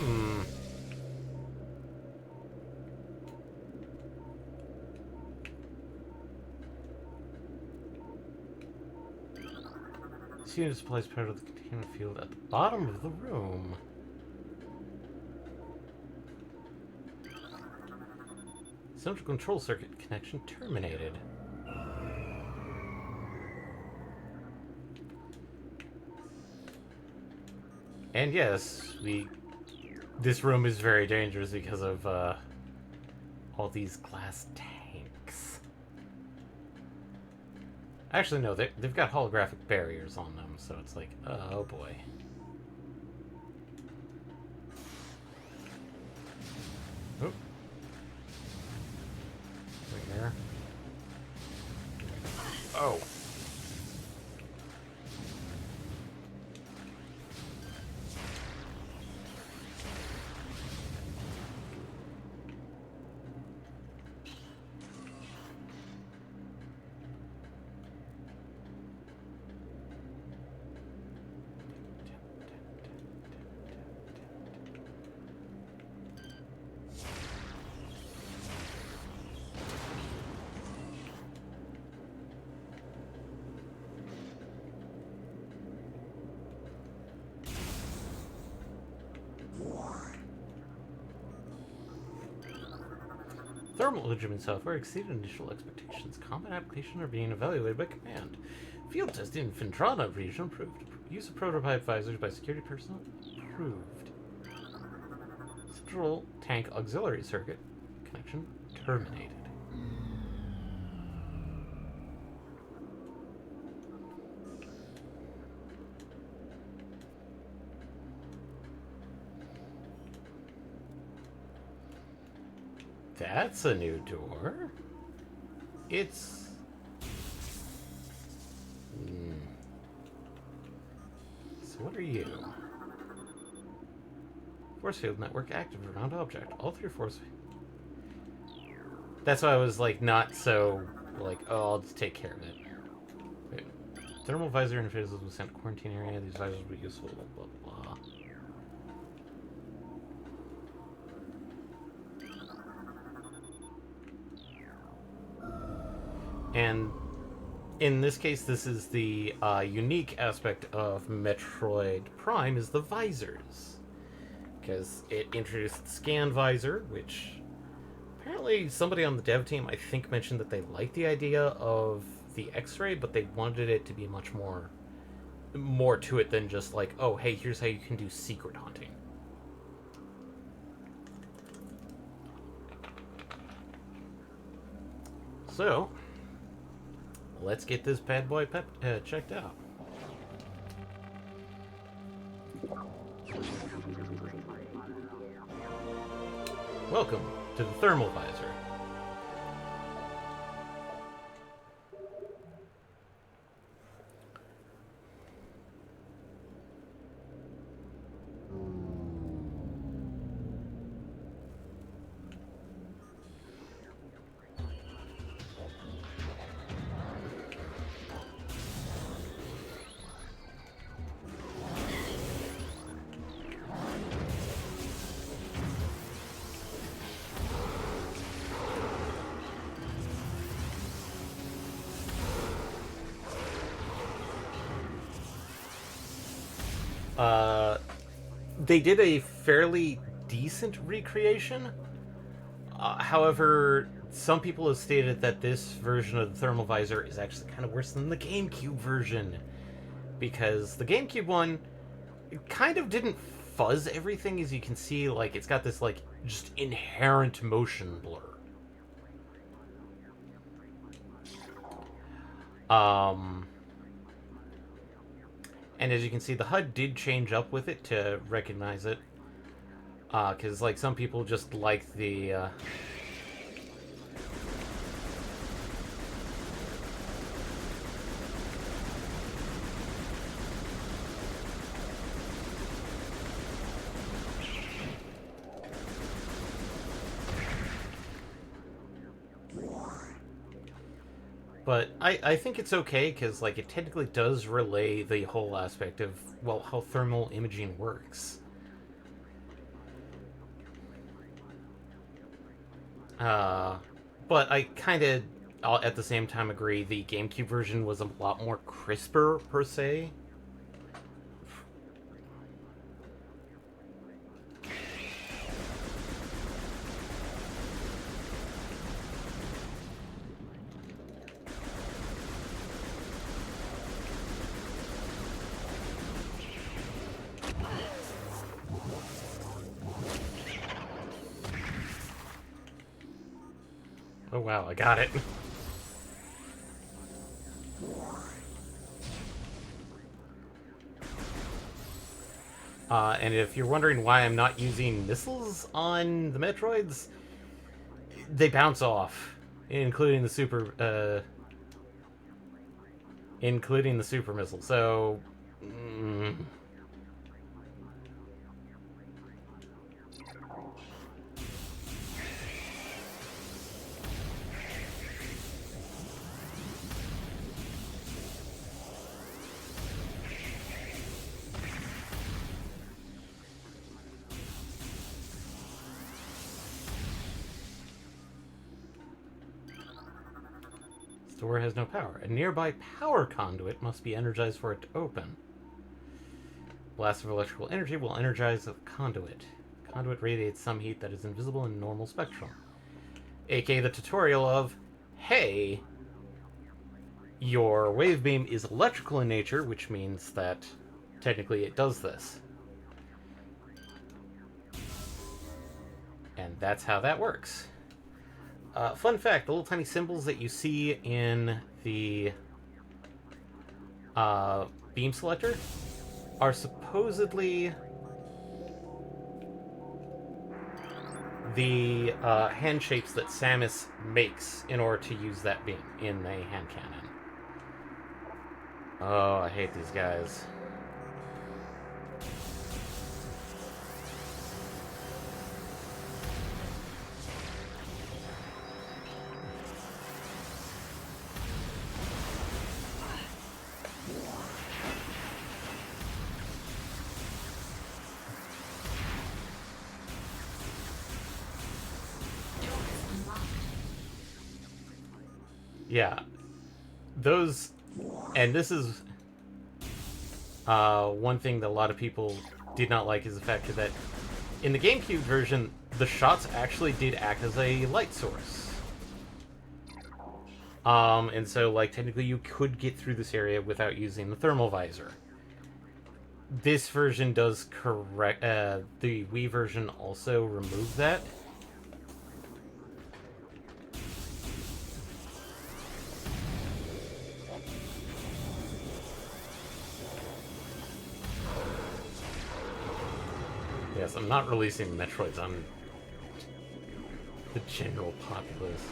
Hmm. This unit supplies part of the containment field at the bottom of the room. Central control circuit connection terminated. And yes, this room is very dangerous because of all these glass tanks. Actually, no, they've got holographic barriers on them, so it's like, oh boy. Oop. Right here. Oh. Thermal imaging software exceeded initial expectations. Combat applications are being evaluated by command. Field testing in Fintrana region approved. Use of prototype visors by security personnel approved. Central tank auxiliary circuit connection terminated. That's a new door. It's... So what are you? Force field network active around object. All three force... That's why I was like not so like, oh, I'll just take care of it. Wait. Thermal visor interfaces will send to quarantine area. These visors will be useful. Blah blah blah. And in this case, this is the unique aspect of Metroid Prime is the visors. Because it introduced the scan visor, which apparently somebody on the dev team, I think, mentioned that they liked the idea of the X-ray, but they wanted it to be much more to it than just like, oh, hey, here's how you can do secret hunting. So, let's get this bad boy checked out. Welcome to the thermal visor. They did a fairly decent recreation. However, some people have stated that this version of the thermal visor is actually kind of worse than the GameCube version. Because the GameCube one, it kind of didn't fuzz everything, as you can see. Like, it's got this, like, just inherent motion blur. And as you can see, the HUD did change up with it to recognize it. Because, like, some people just like the... But I think it's okay, because, like, it technically does relay the whole aspect of, well, how thermal imaging works. But I kind of, at the same time, agree the GameCube version was a lot more crisper, per se. Oh wow, I got it. And if you're wondering why I'm not using missiles on the Metroids, they bounce off, including the super missile. So, the door has no power. A nearby power conduit must be energized for it to open. Blast of electrical energy will energize the conduit. Conduit radiates some heat that is invisible in normal spectrum. aka the tutorial of, hey, your wave beam is electrical in nature, which means that technically it does this. And that's how that works. Fun fact, the little tiny symbols that you see in the beam selector are supposedly the hand shapes that Samus makes in order to use that beam in a hand cannon. Oh, I hate these guys. Yeah. Those... And this is... one thing that a lot of people did not like is the fact that in the GameCube version, the shots actually did act as a light source. And so, like, technically you could get through this area without using the thermal visor. This version does correct... the Wii version also removed that. Yes, I'm not releasing Metroids on the general populace.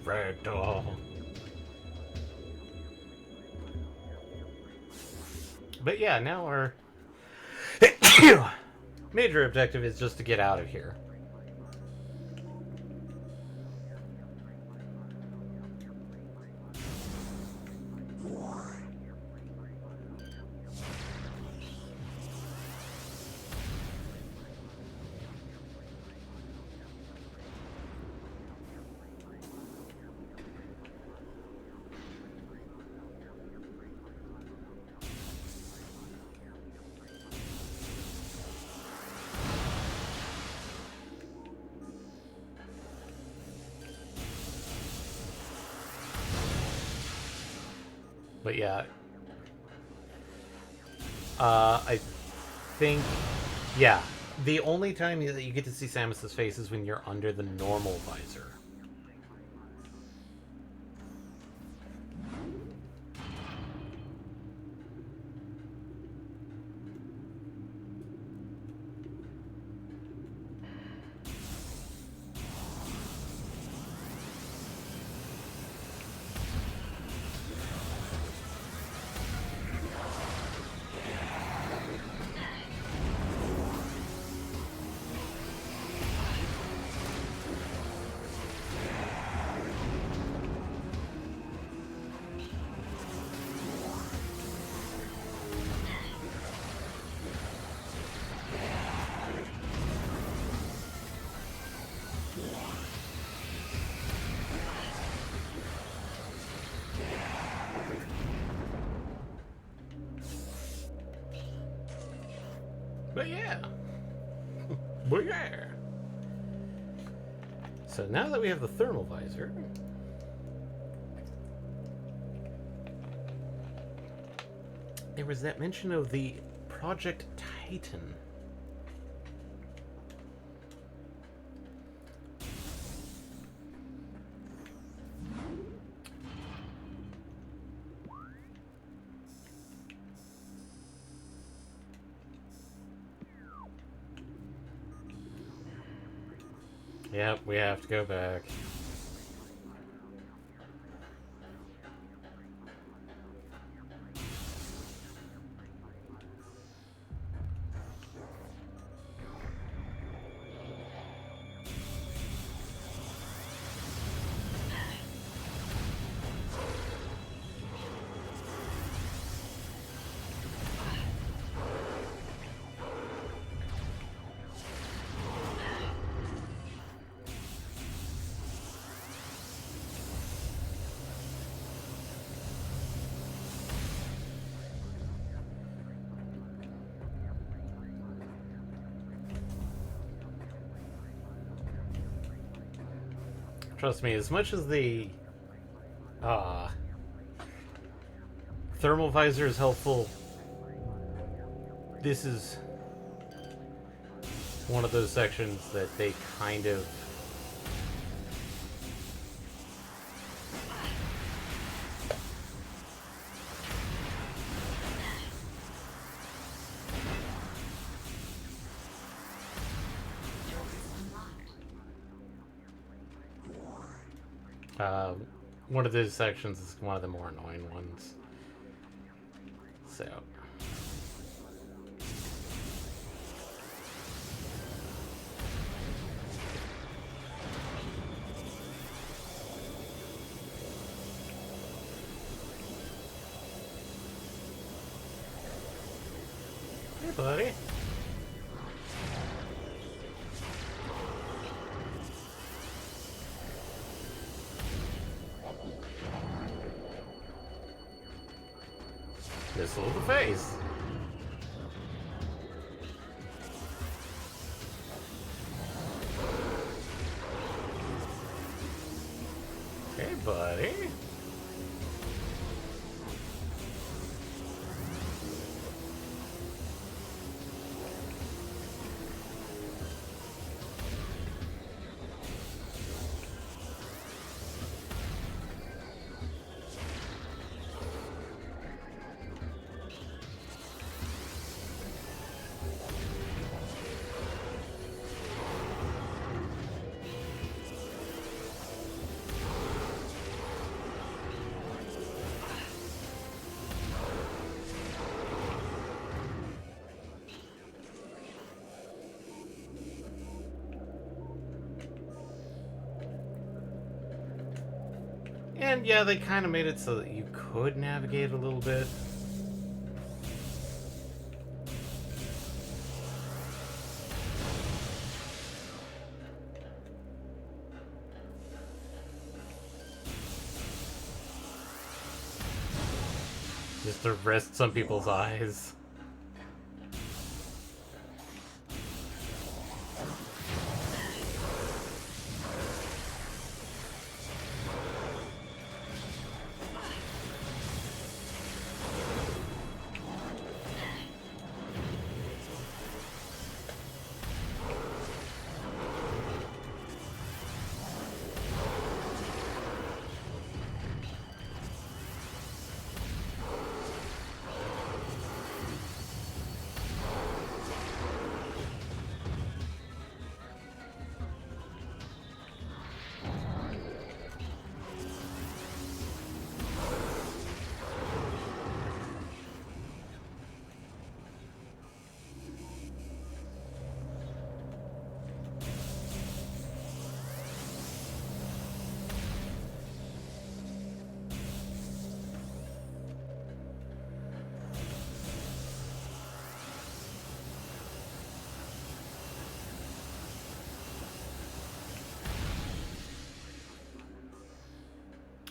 Ragdoll. But yeah, now our major objective is just to get out of here. But yeah, I think, yeah, the only time that you get to see Samus's face is when you're under the normal visor. But yeah. But yeah. So now that we have the thermal visor, there was that mention of the Project Titan. Yep, we have to go back. Trust me, as much as the thermal visor is helpful, this is one of those sections that they kind of one of those sections is one of the more annoying ones. So hey, buddy. Missile of the face. Hey, buddy. And yeah, they kind of made it so that you could navigate a little bit. Just to rest some people's eyes.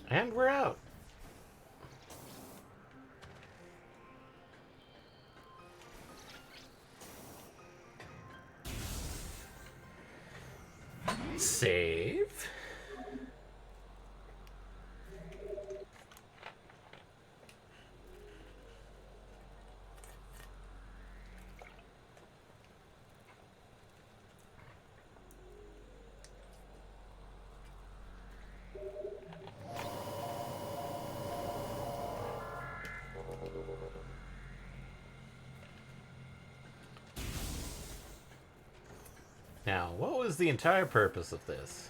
And we're out. Save. Now, what was the entire purpose of this?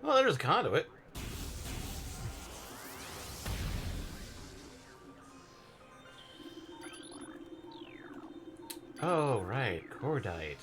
Well, there's a conduit. Oh, right, cordite.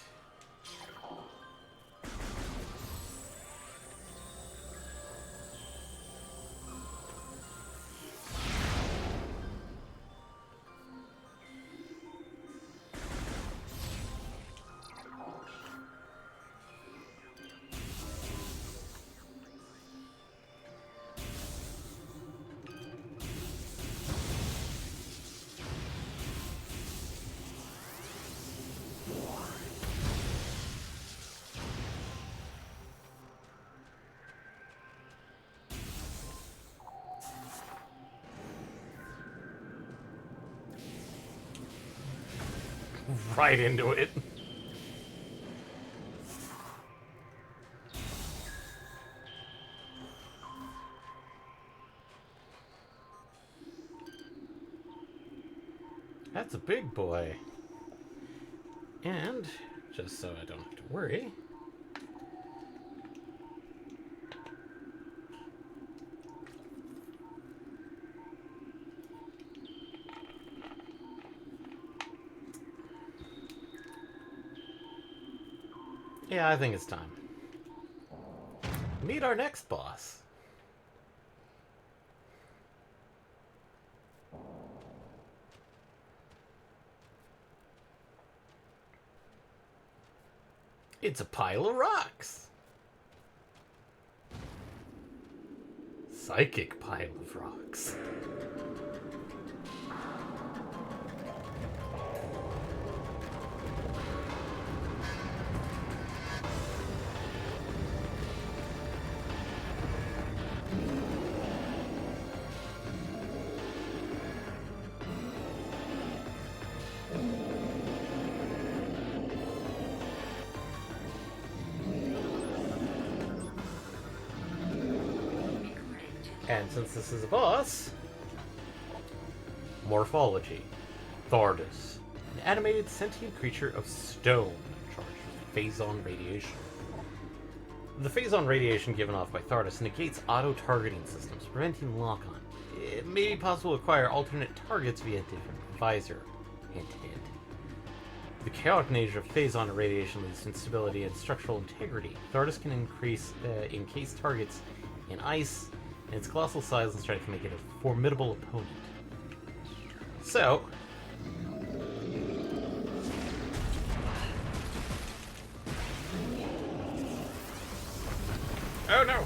Right into it. That's a big boy. And, just so I don't have to worry, yeah, I think it's time. Meet our next boss. It's a pile of rocks. Psychic pile of rocks. And since this is a boss, morphology. Thardus, an animated sentient creature of stone charged with phazon radiation. The phazon radiation given off by Thardus negates auto-targeting systems, preventing lock-on. It may be possible to acquire alternate targets via a different visor. Hint, hint. The chaotic nature of phazon radiation leads to instability and structural integrity. Thardus can encase targets in ice, and its colossal size and strength make it a formidable opponent. So, oh no!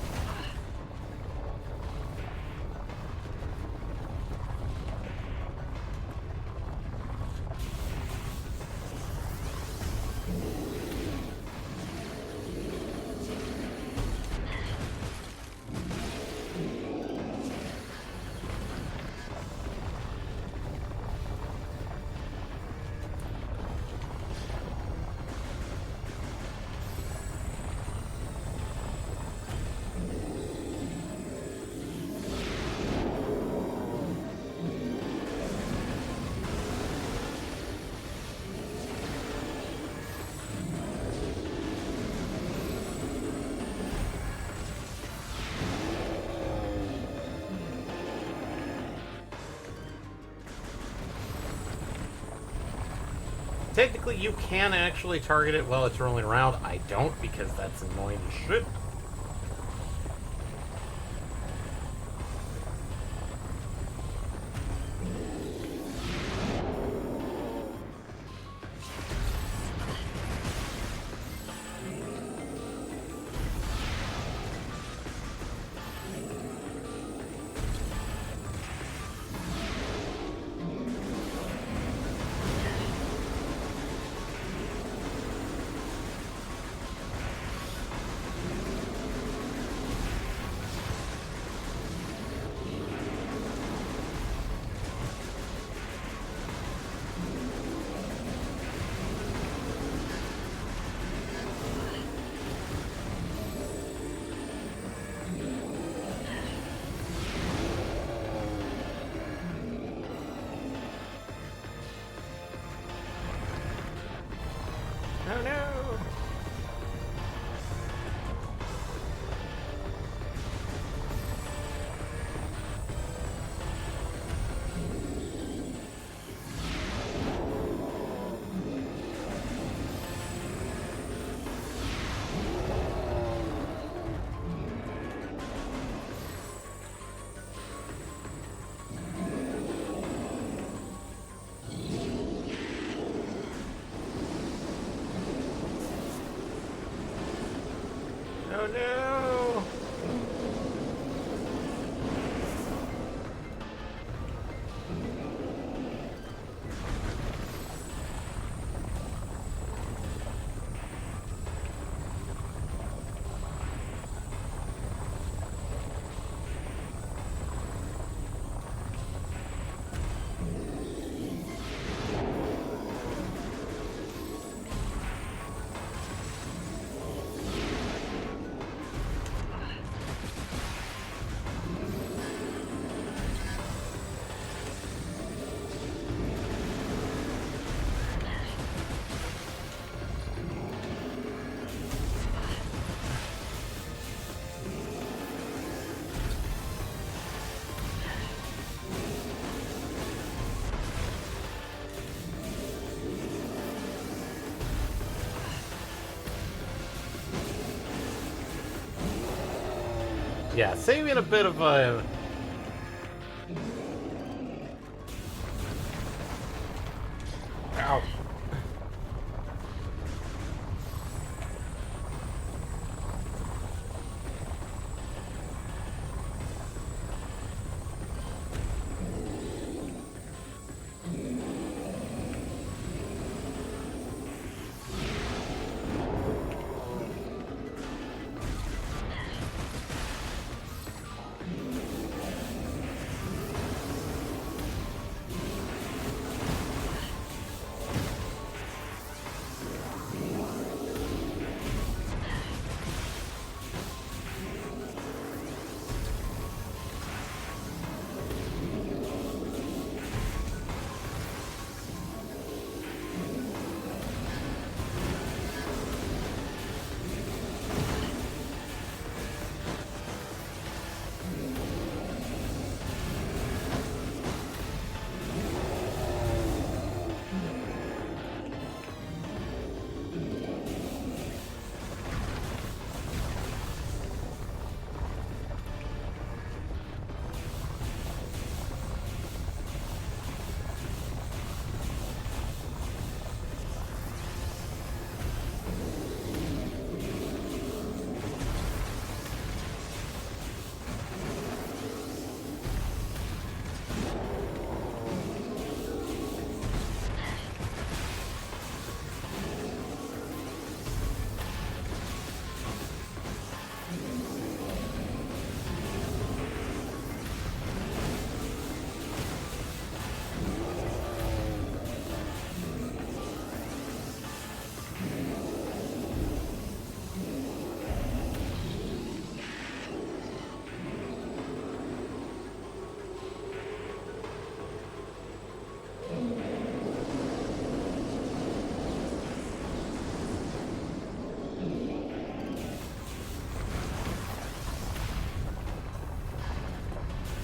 Technically, you can actually target it while it's rolling around. I don't, because that's annoying as shit. Oh no! Yeah, saving a bit of a... Ow.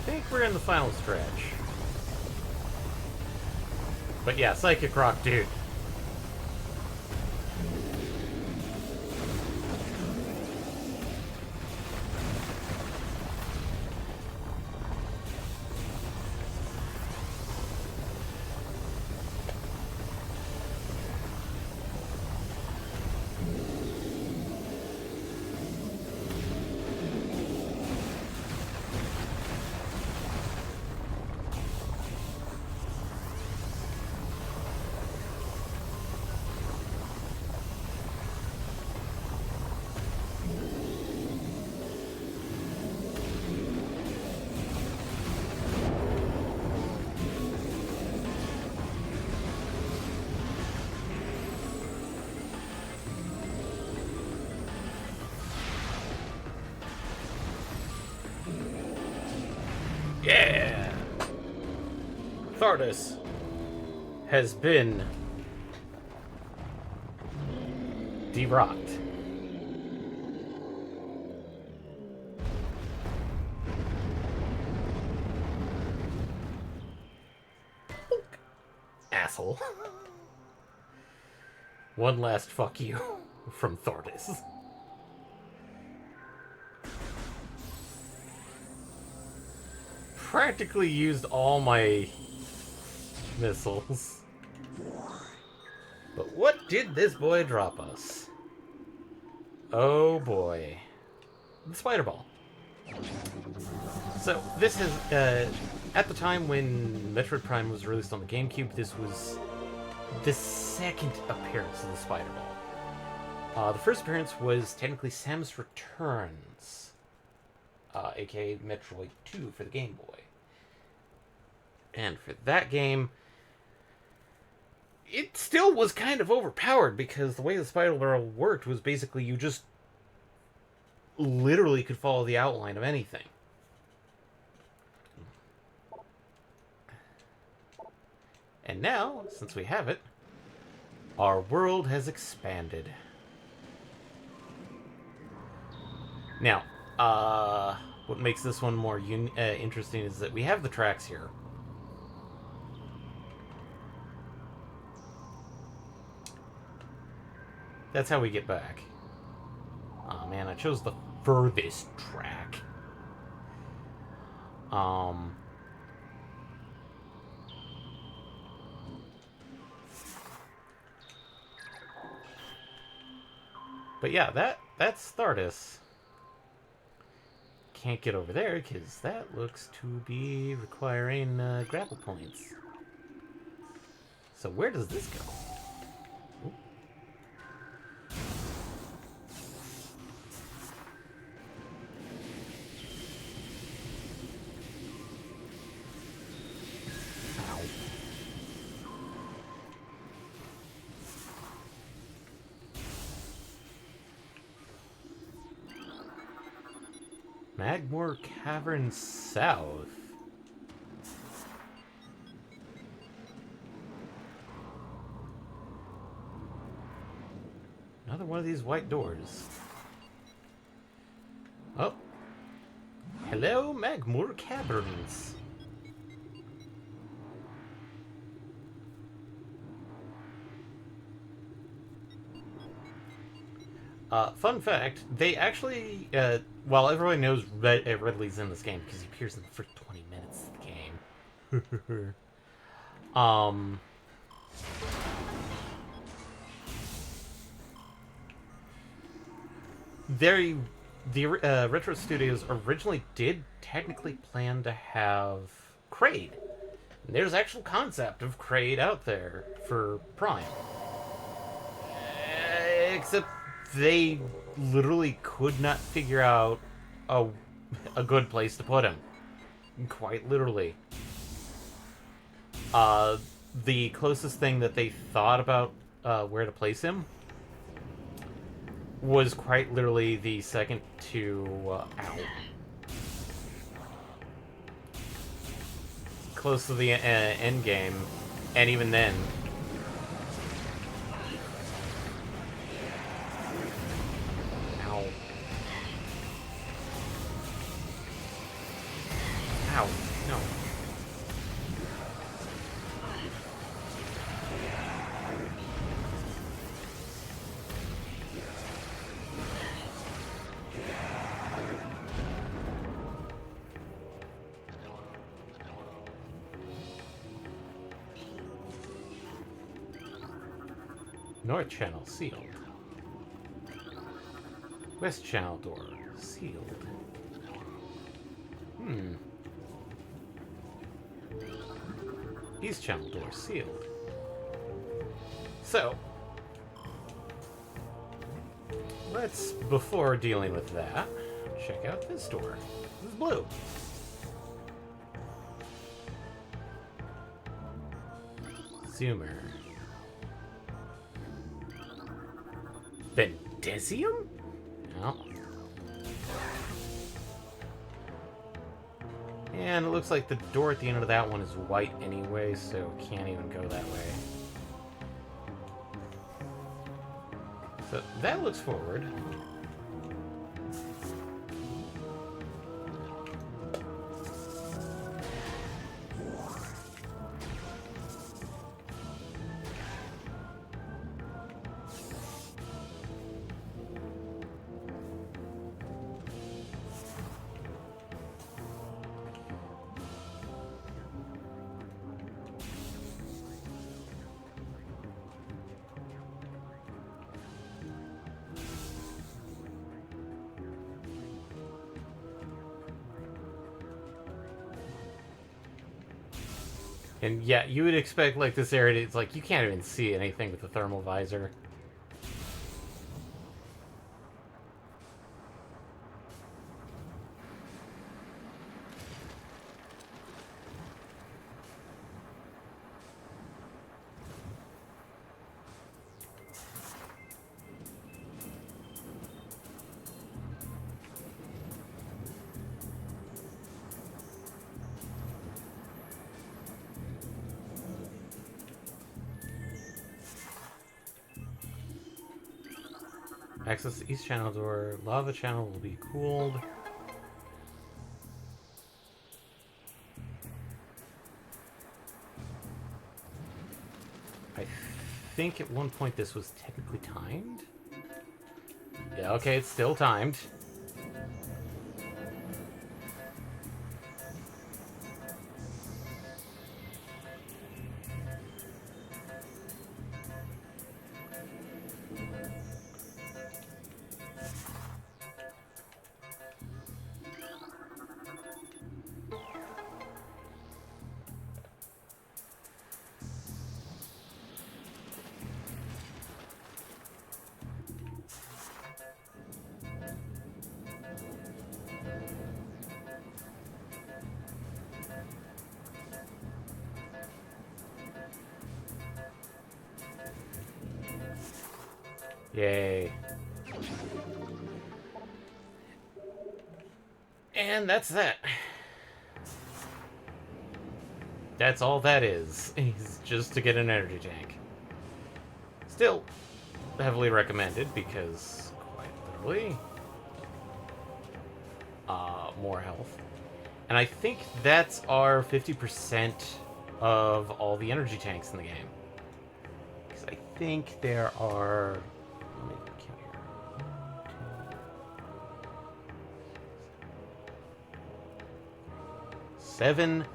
I think we're in the final stretch. But yeah, Psychic Rock, dude. Yeah! Thardus has been de-rocked. Asshole. One last fuck you from Thordis. Practically used all my missiles. But what did this boy drop us? Oh boy. the Spider Ball. So this is at the time when Metroid Prime was released on the GameCube. This was the second appearance of the Spider Ball. The first appearance was technically Samus Returns, aka Metroid 2 for the Game Boy. And for that game, it still was kind of overpowered because the way the Spider Ball worked was basically you just literally could follow the outline of anything. And now, since we have it, our world has expanded. Now, what makes this one more interesting is that we have the tracks here. That's how we get back. Oh man, I chose the furthest track. But yeah, that's Thardis. Can't get over there because that looks to be requiring grapple points. So where does this go? Ooh. Ow. Magmoor Cavern South. Another one of these white doors. Oh. Hello, Magmoor Caverns. Fun fact, they actually, while everyone knows Ridley's in this game because he appears in the first 20 minutes of the game. The Retro Studios originally did technically plan to have Kraid. And there's actual concept of Kraid out there for Prime. Except they literally could not figure out a good place to put him. Quite literally. The closest thing that they thought about where to place him was quite literally the second to ow. Close to the end game, and even then. Ow. Ow. No. North channel sealed. West channel door sealed. East channel door sealed. So, let's, before dealing with that, check out this door. This is blue. Zoomer. Bendesium? No. And it looks like the door at the end of that one is white anyway, so can't even go that way. So that looks forward. And yeah, you would expect like this area. It's like you can't even see anything with the thermal visor. Access the east channel door. Lava channel will be cooled. I think at one point this was technically timed. Yeah, okay, it's still timed. Yay. And that's that. That's all that is just to get an energy tank. Still heavily recommended because, quite literally, more health. And I think that's our 50% of all the energy tanks in the game. Because I think there are... Let me count here. 1, 2, 7.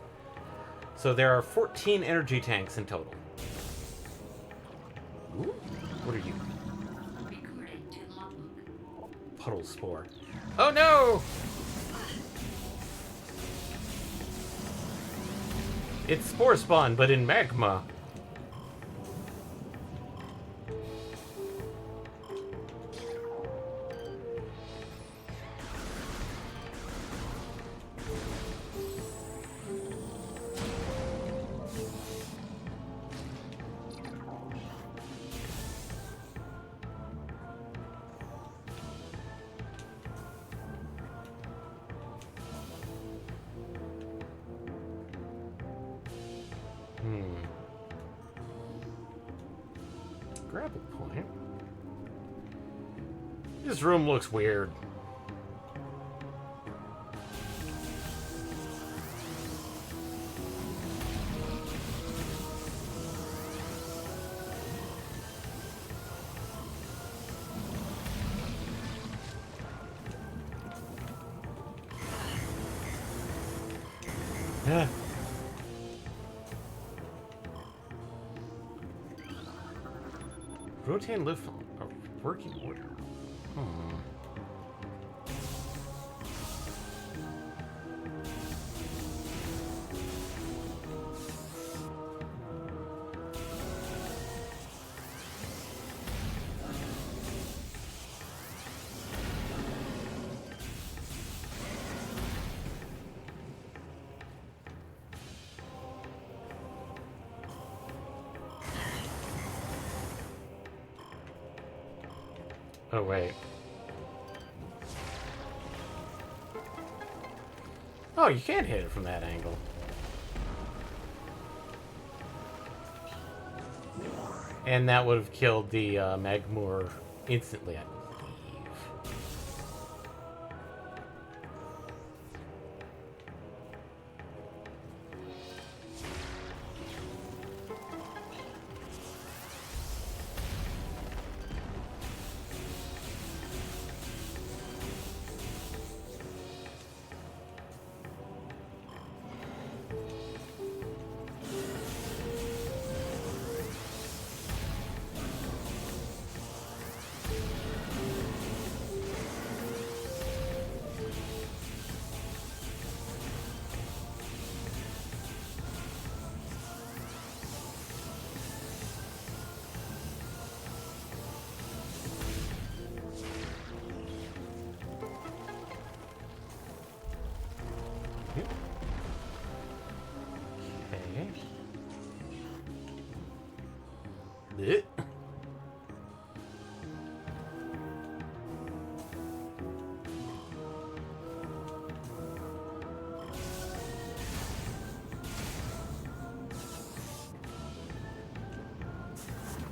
So there are 14 energy tanks in total. Ooh, what are you? Recording to logbook. Puddle spore. Oh no! It's spore spawn, but in magma. Grapple point. This room looks weird. Yeah. Rotate and lift a working order. Oh, wait. Oh, you can't hit it from that angle. And that would have killed the Magmoor instantly, I believe. Yep. Okay. Blech.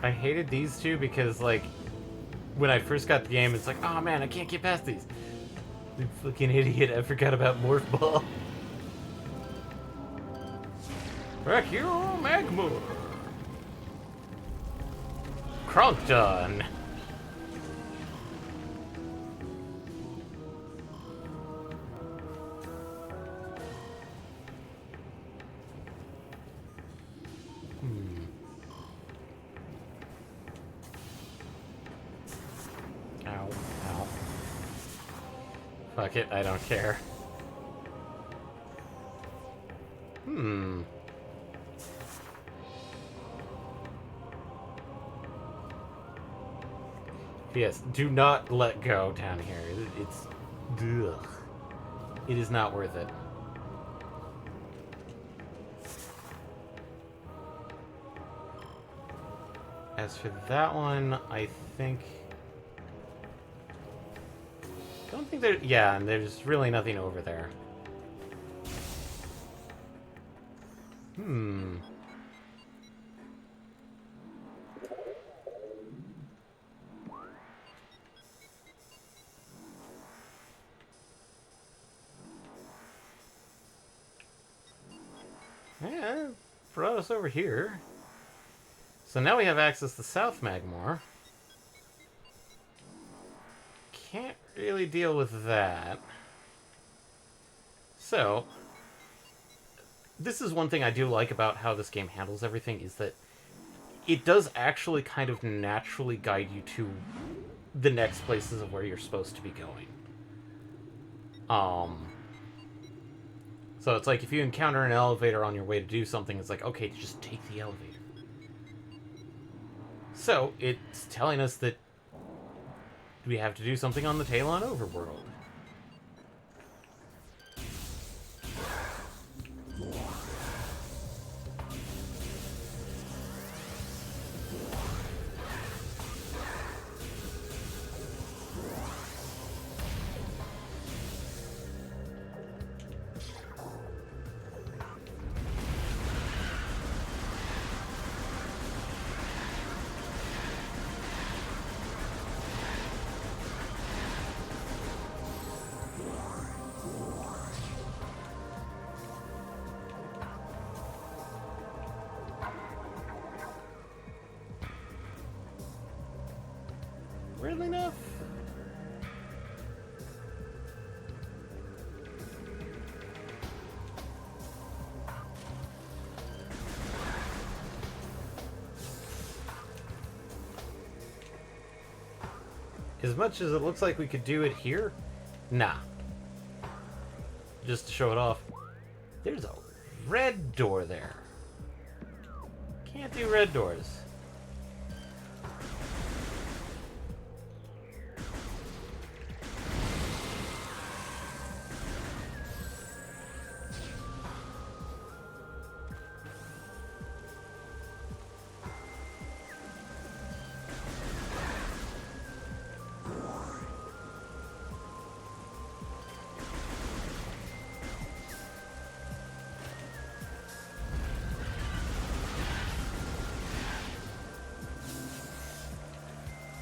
I hated these two because, like, when I first got the game, it's like, oh man, I can't get past these. You fucking idiot, I forgot about Morph Ball. Brachio Magma! Cronkton! Ow, ow. Fuck it, I don't care. Yes, do not let go down here. It's... Ugh. It is not worth it. As for that one, I think... Don't think there... Yeah, and there's really nothing over there. Yeah, brought us over here. So now we have access to South Magmore. Can't really deal with that. So, this is one thing I do like about how this game handles everything, is that it does actually kind of naturally guide you to the next places of where you're supposed to be going. So it's like if you encounter an elevator on your way to do something, it's like, okay, just take the elevator. So, it's telling us that we have to do something on the Talon Overworld. Weirdly enough. As much as it looks like we could do it here, nah. Just to show it off. There's a red door there. Can't do red doors.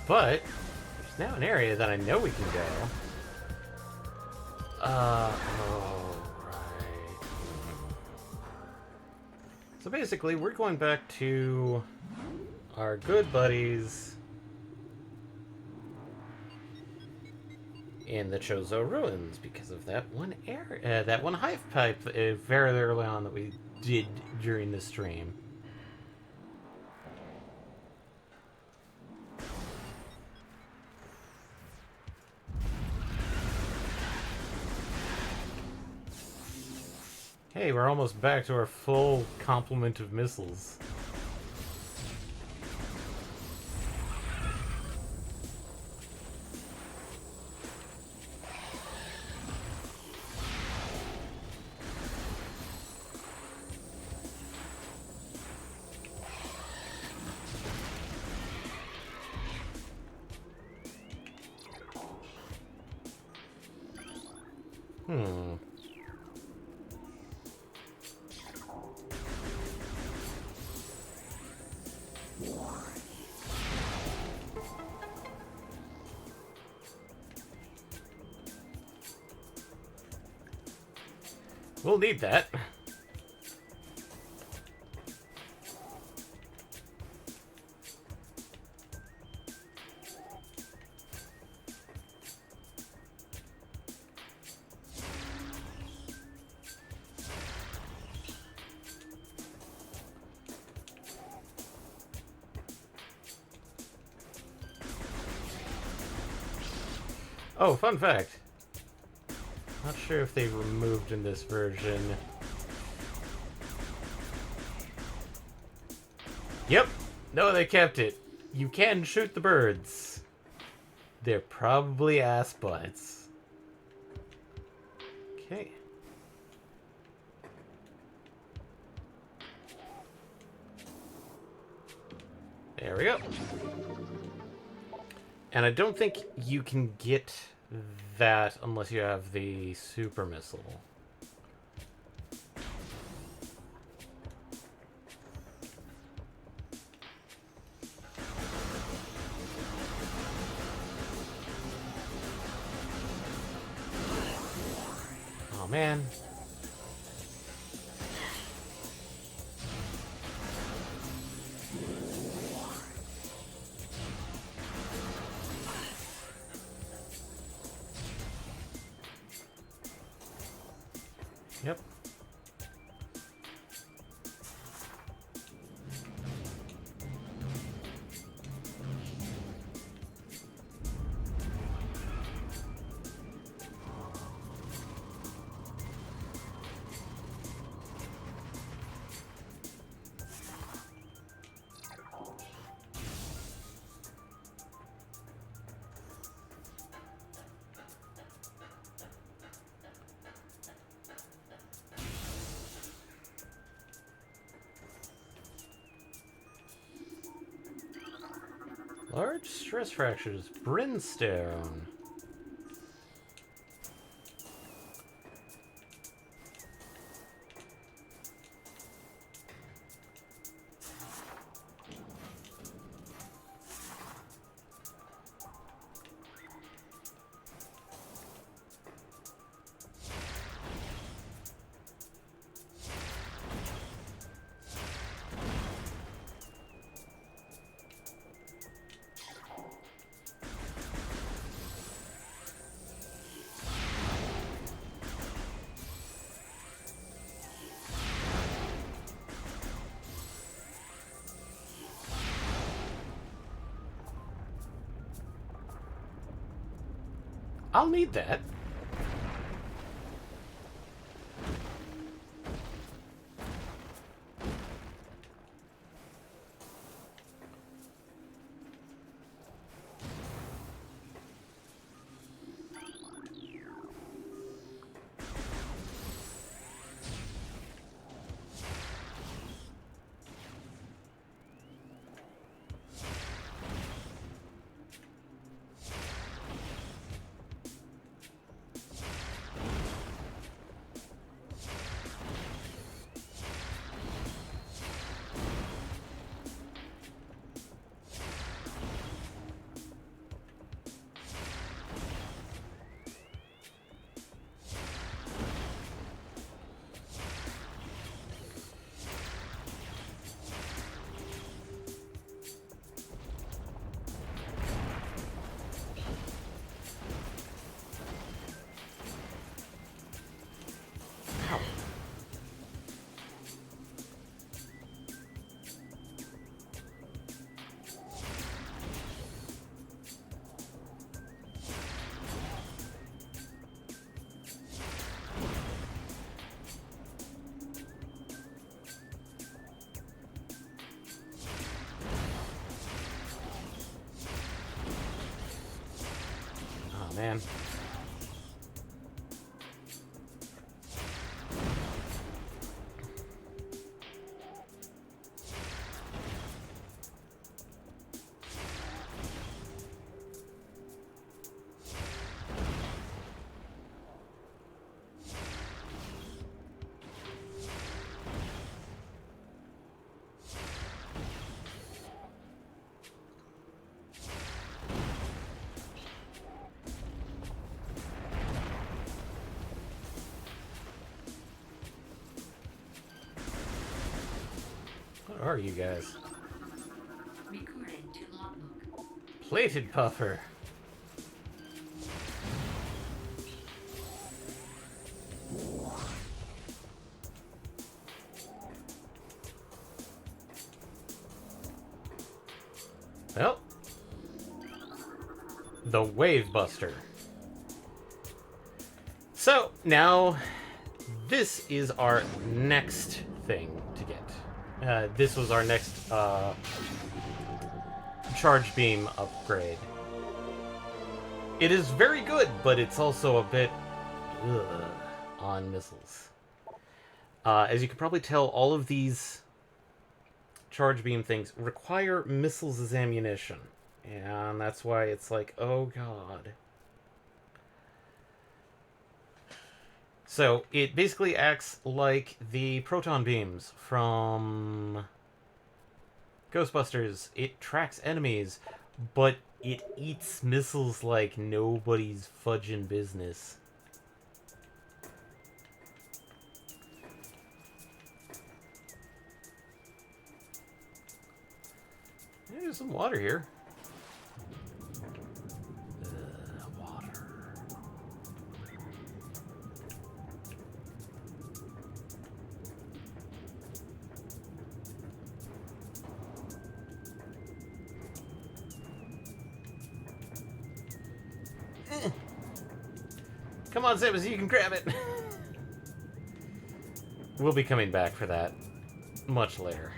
But there's now an area that I know we can go. Oh, right. So basically, we're going back to our good buddies in the Chozo Ruins because of that one area, that one hive pipe very early on that we did during the stream. Hey, we're almost back to our full complement of missiles. We'll need that. Oh, fun fact. Not sure if they removed in this version. Yep. No, they kept it. You can shoot the birds. They're probably ass butts. Okay. There we go. And I don't think you can get that unless you have the super missile. Oh man. Yep. Large stress fractures. Brimstone. I'll need that. Oh man. Where are you guys? Recording to logbook. Plated puffer. Well, the Wave Buster. So, now, this is our next thing to get. This was our next charge beam upgrade. It is very good, but it's also a bit on missiles. As you can probably tell, all of these charge beam things require missiles as ammunition. And that's why it's like, oh god. So, it basically acts like the proton beams from Ghostbusters. It tracks enemies, but it eats missiles like nobody's fudging business. There's some water here. Water. Come on, Samus, you can grab it. We'll be coming back for that much later.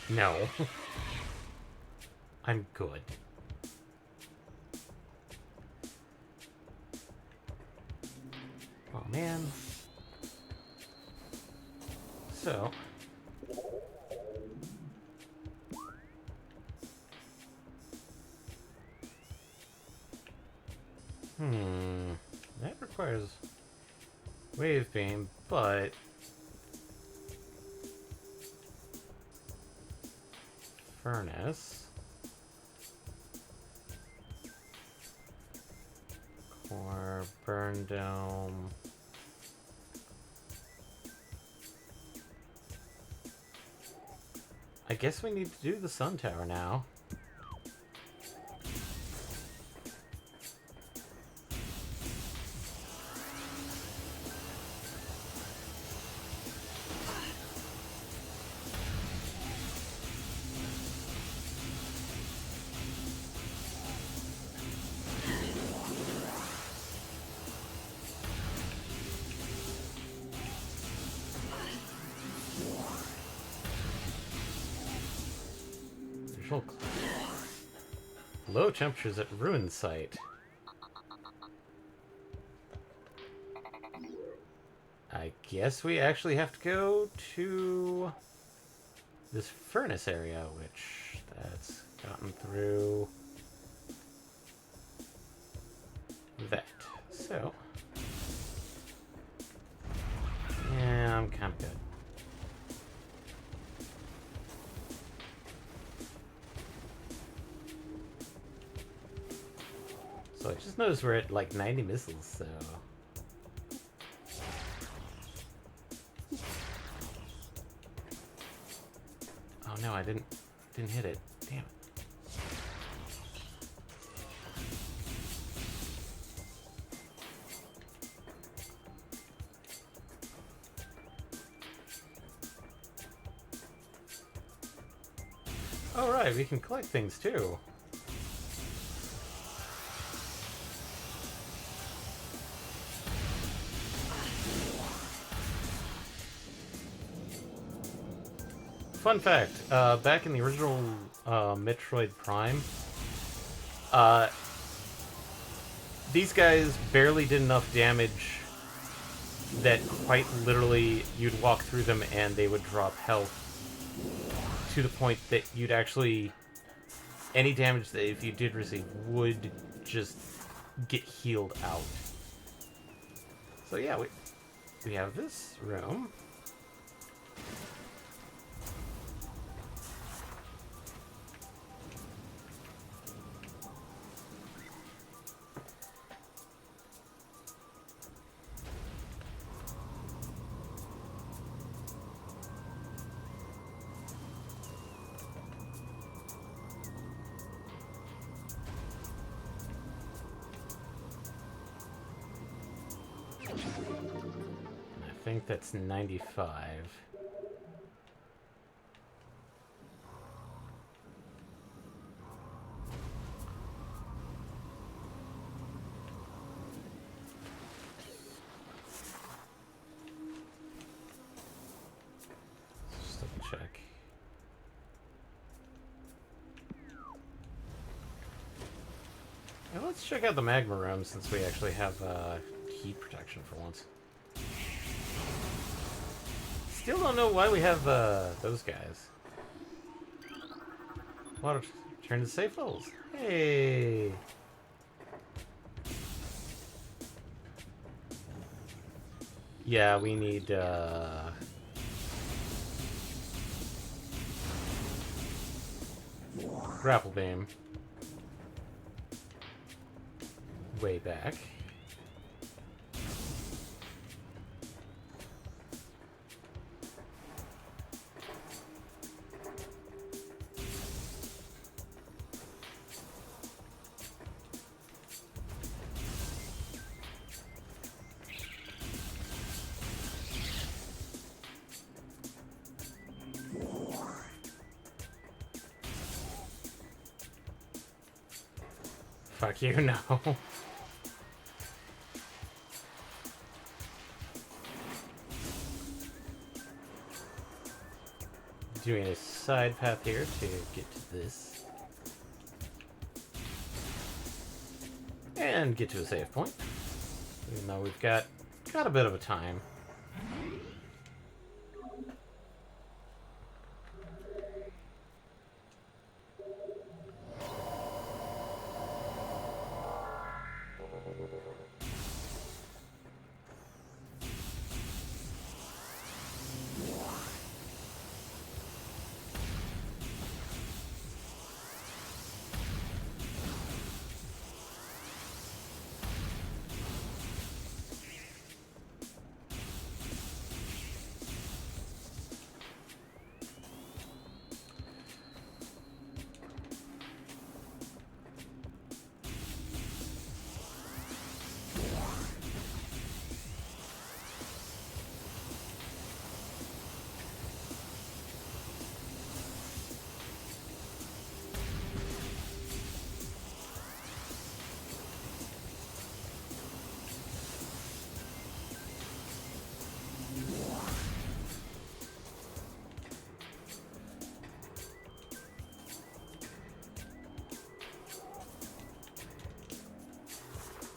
No. I'm good. Oh, man. So... That requires wave beam, but... Furnace. Core, burn dome. I guess we need to do the sun tower now. Low temperatures at ruin site. I guess we actually have to go to this furnace area, which that's gotten through that. So, yeah, I'm kind of good. So I just noticed we're at like 90 missiles, so... Oh no, I didn't hit it. Damn it. Alright, we can collect things too. Fun fact, back in the original Metroid Prime, these guys barely did enough damage that quite literally you'd walk through them and they would drop health to the point that you'd actually, any damage that if you did receive would just get healed out. So yeah, we have this room. I think that's 95. Just double check. Now let's check out the magma room since we actually have heat protection for once. Still don't know why we have those guys. Water turn to safe levels. Hey. Yeah, we need grapple beam. Way back. Fuck you, no. Doing a side path here to get to this. And get to a save point. Even though we've got a bit of a time.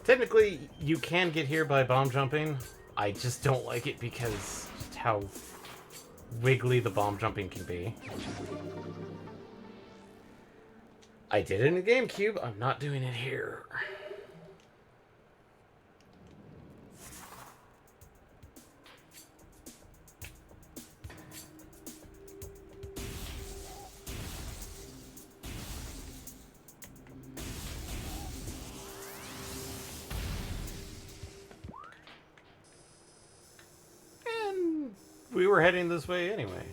Technically, you can get here by bomb jumping. I just don't like it because just how wiggly the bomb jumping can be. I did it in the GameCube. I'm not doing it here. We were heading this way anyway.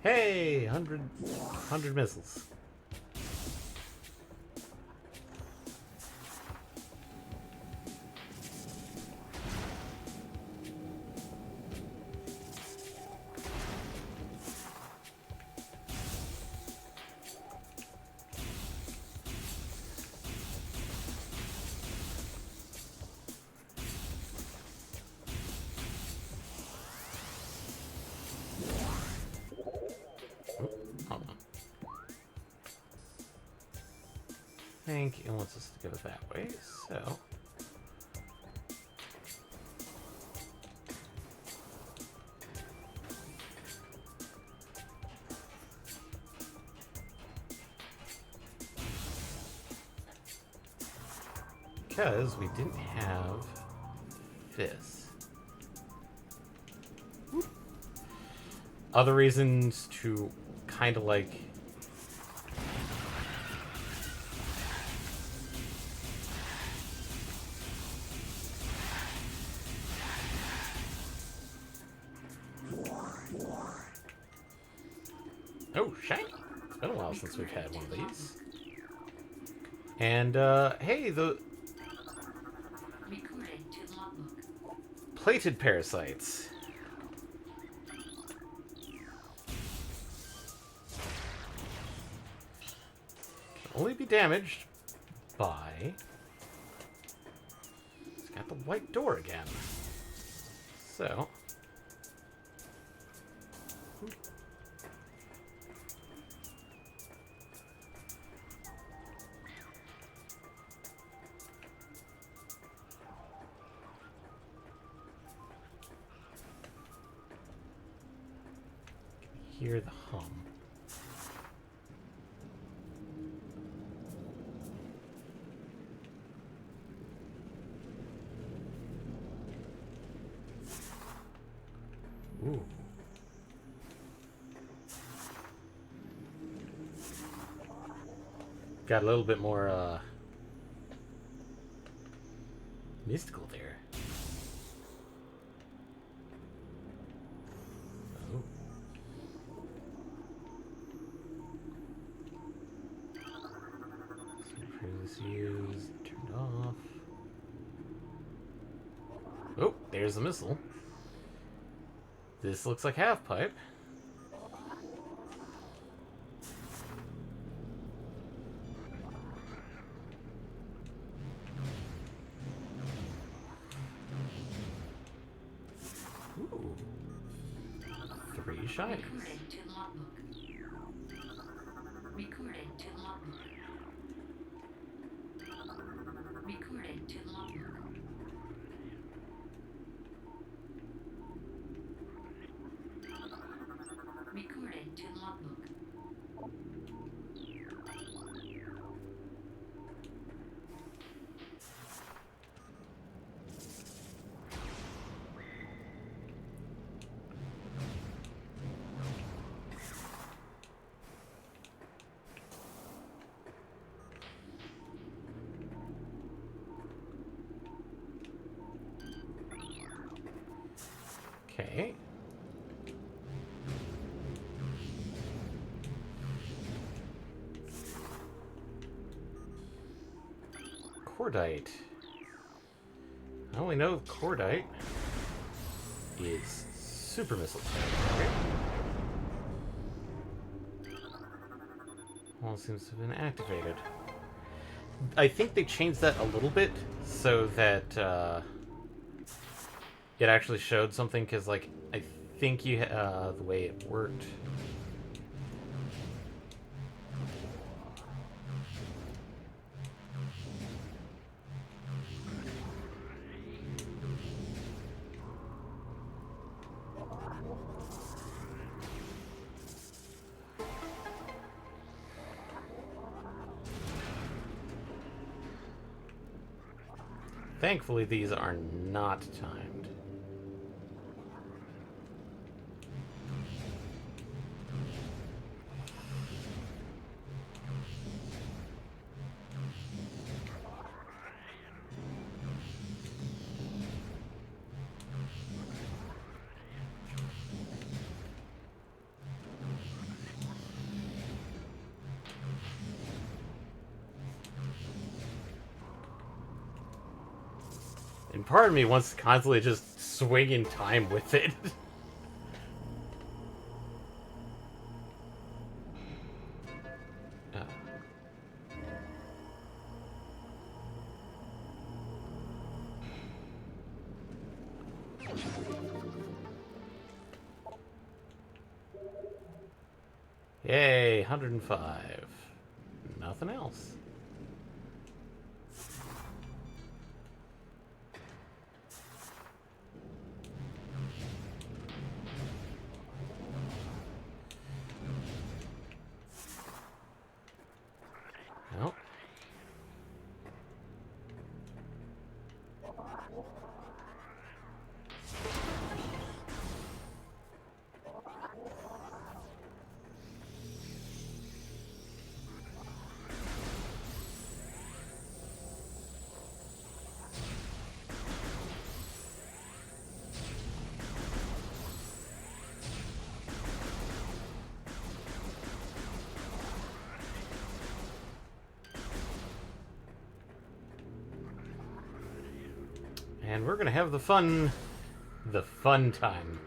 Hey, 100 missiles. think it wants us to go that way, so... Because we didn't have this. Other reasons to kind of like... Oh, shiny! It's been a while since we've had one of these. And, hey, the... Recording to logbook. Plated parasites. Can only be damaged by... It's got the white door again. So... Hear the hum. Ooh. Got a little bit more mystical there. Used, turned off. Oh, there's the missile. This looks like half pipe. Ooh. 3 shinies. Recording to logbook. Recording to logbook. Recording to logbook. Recording to logbook. Okay. Cordite. I only know Cordite is super missile attack. Well, it seems to have been activated. I think they changed that a little bit so that it actually showed something, because, like, I think you the way it worked. Thankfully, these are not timed. And part of me wants to constantly just swing in time with it. Yay, 105. Nothing else. And we're gonna have the fun time.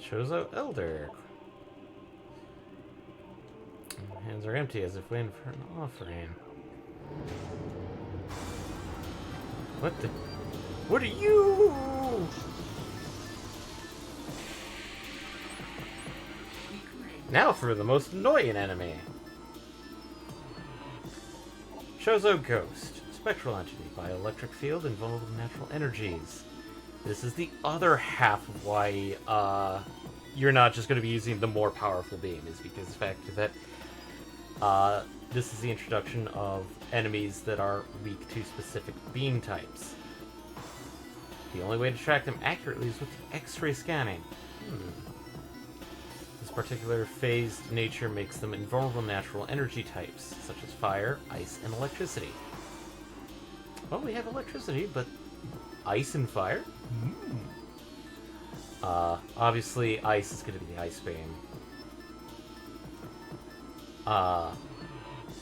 Chozo Elder. Hands are empty as if waiting for an offering. What the? What are you? Now for the most annoying enemy. Chozo Ghost. Spectral entity. Bioelectric field and vulnerable to natural energies. This is the other half of why you're not just going to be using the more powerful beam, is because the fact that this is the introduction of enemies that are weak to specific beam types. The only way to track them accurately is with X-ray scanning. This particular phased nature makes them invulnerable natural energy types, such as fire, ice, and electricity. Well, we have electricity, but ice and fire? Obviously, ice is going to be the ice beam.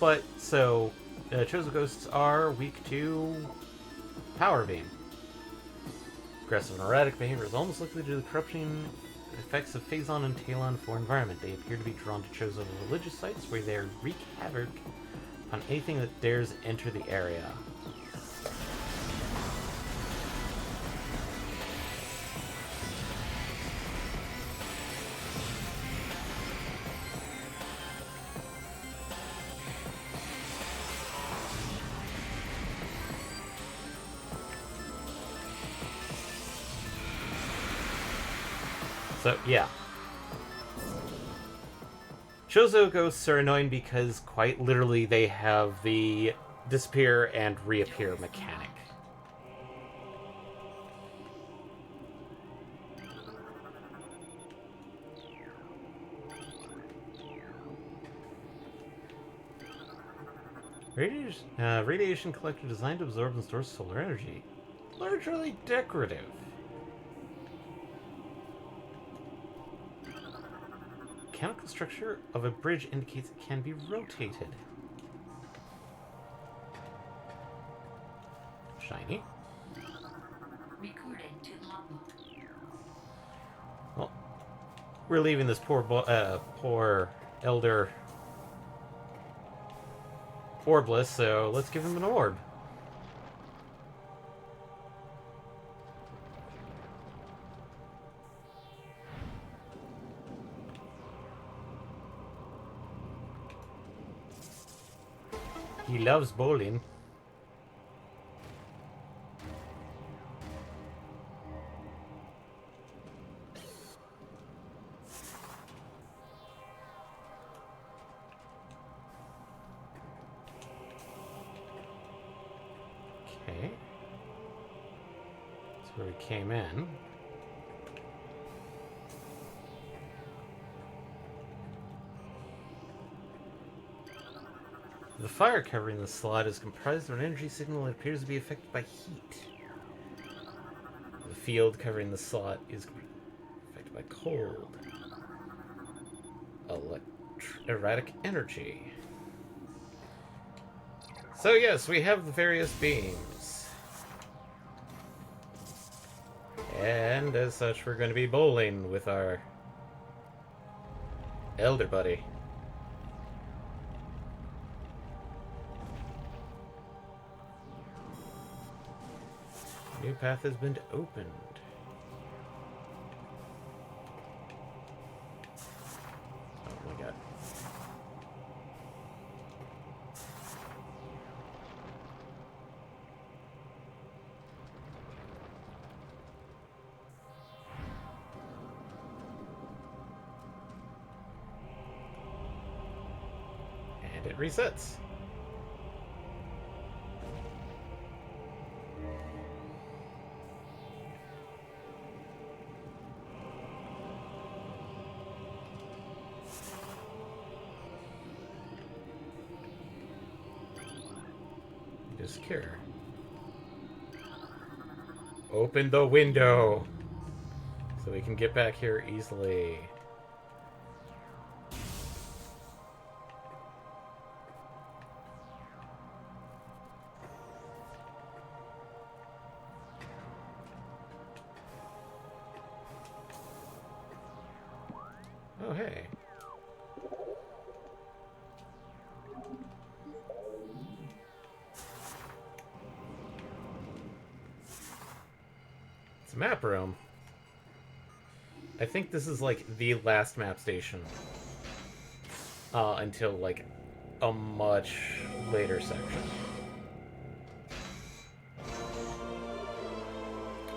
But, so, Chozo Ghosts are weak to power beam. Aggressive and erratic behavior is almost likely due to the corrupting effects of Phazon and Talon for environment. They appear to be drawn to Chozo religious sites where they wreak havoc on anything that dares enter the area. So, yeah. Chozo Ghosts are annoying because, quite literally, they have the disappear and reappear mechanic. Radiation collector designed to absorb and store solar energy. Largely decorative. Mechanical structure of a bridge indicates it can be rotated. Shiny. Recorded to logbook. Well, we're leaving this poor elder orbless, so let's give him an orb. He loves bowling. Okay. That's where we came in. The fire covering the slot is comprised of an energy signal that appears to be affected by heat. The field covering the slot is affected by cold. Erratic energy. So yes, we have the various beams. And as such, we're going to be bowling with our elder buddy. New path has been opened. Oh my god. And It resets. Secure. Open the window so we can get back here easily. Oh, hey. It's a map room. I think this is like the last map station. Until like a much later section.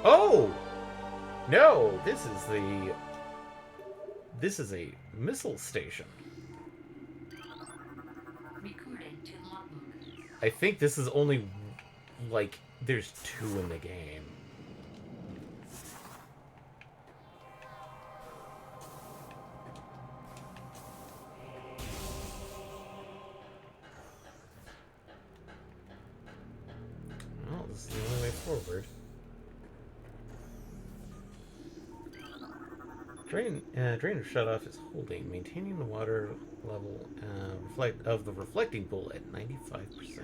Oh! No! This is a missile station. Recorded to logbook. I think this is only, like, there's 2 in the game. Well, this is the only way forward. Drain of shutoff is holding, maintaining the water level of the reflecting pool at 95%.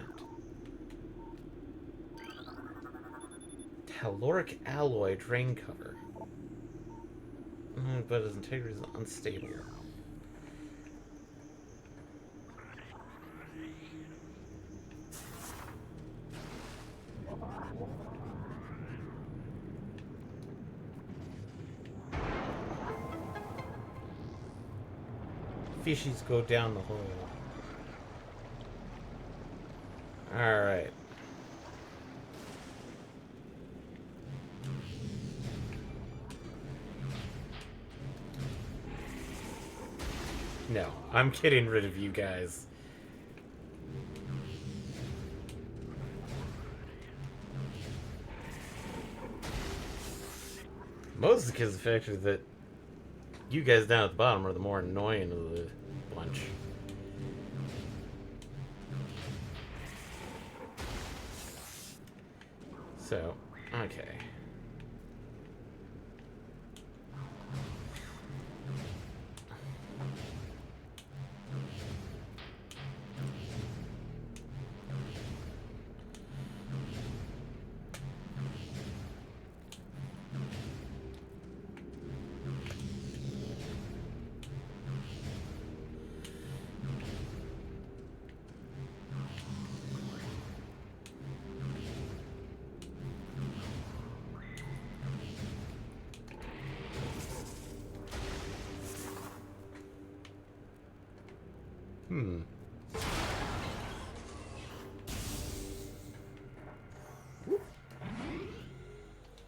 Telluric alloy drain cover. But its integrity is unstable. Fishies go down the hole. Alright. No, I'm getting rid of you guys. Mostly because of the fact that you guys down at the bottom are the more annoying of the bunch. So, okay.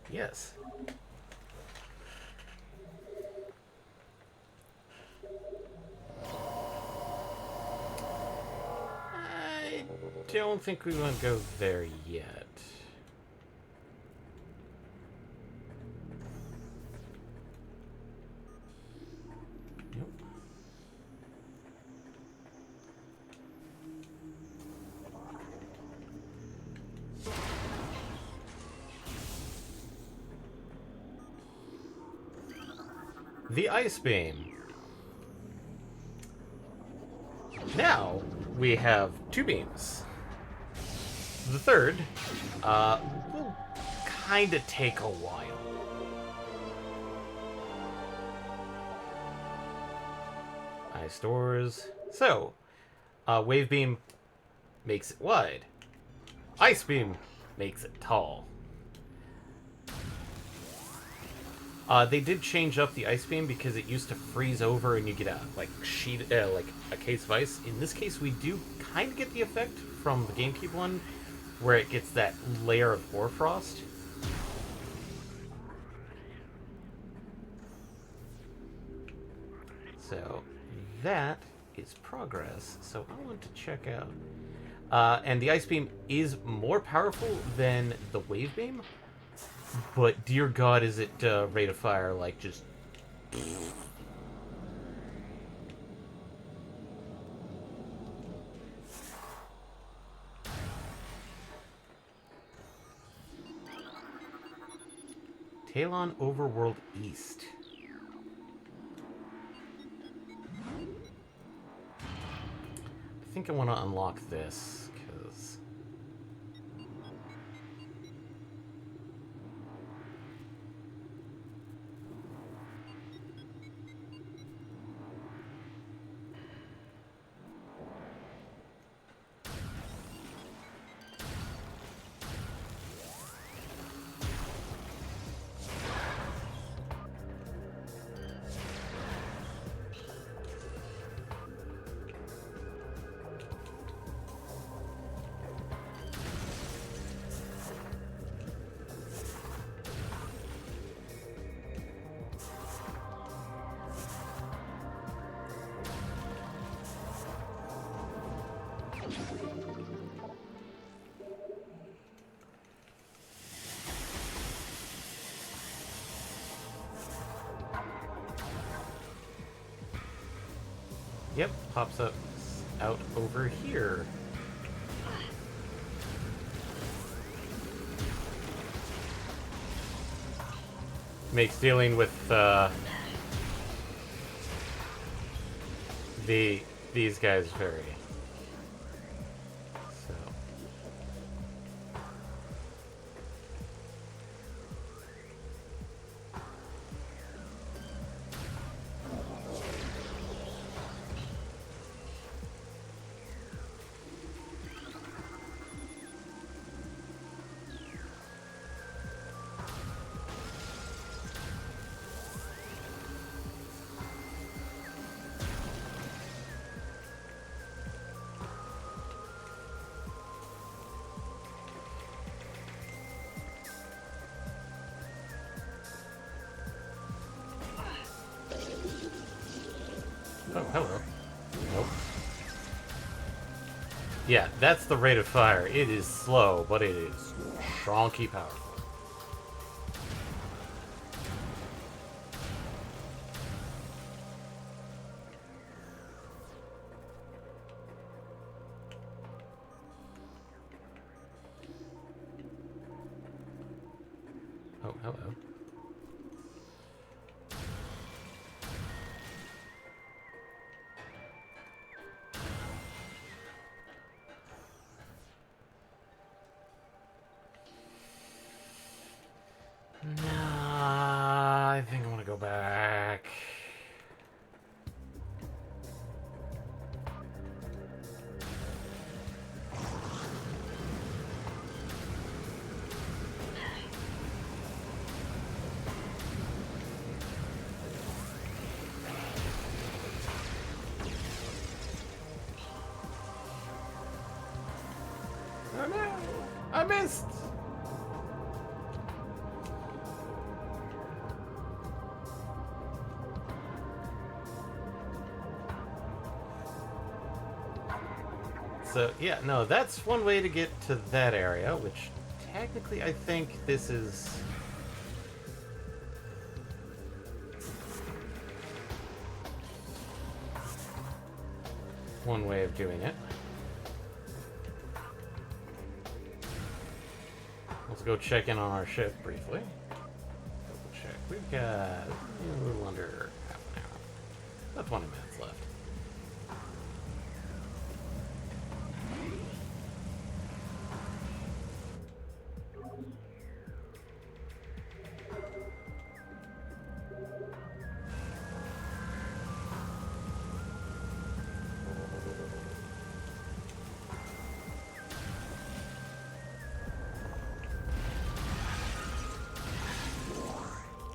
Yes. I don't think we want to go there yet. Nope. The ice beam. Now we have 2 beams. The third will kind of take a while. Ice stores. So, wave beam makes it wide. Ice beam makes it tall. They did change up the ice beam because it used to freeze over and you get a sheet, like a case of ice. In this case, we do kind of get the effect from the GameCube one, where it gets that layer of hoarfrost. So that is progress, so I want to check out. And the ice beam is more powerful than the wave beam, but dear God, is it rate of fire like just. Talon Overworld East. I think I want to unlock this, because... Yep, pops up out over here. Makes dealing with these guys very. So. Oh, hello. Nope. Yeah, that's the rate of fire. It is slow, but it is shonky powerful. Oh, hello. Nah, I think I want to go back. Oh no! I missed! So, yeah, no, that's one way to get to that area, which technically I think this is... one way of doing it. Let's go check in on our ship briefly. Double check. We've got a little under half an hour. About 20 minutes left.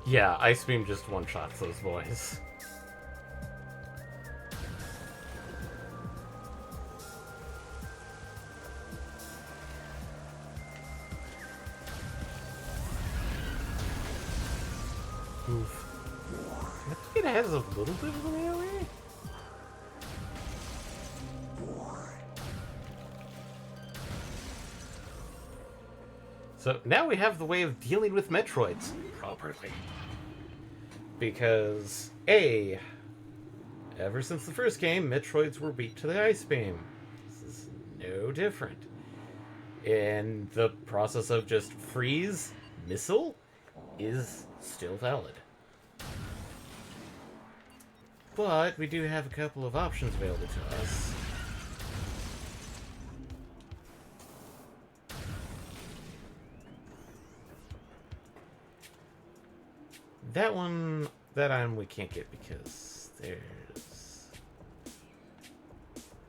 Yeah, Ice Beam just one-shots those boys. Oof. I think it has a little bit of an AoE. So now we have the way of dealing with Metroids properly. Because, A, ever since the first game, Metroids were weak to the Ice Beam. This is no different. And the process of just freeze missile is still valid. But we do have a couple of options available to us. That item we can't get because there's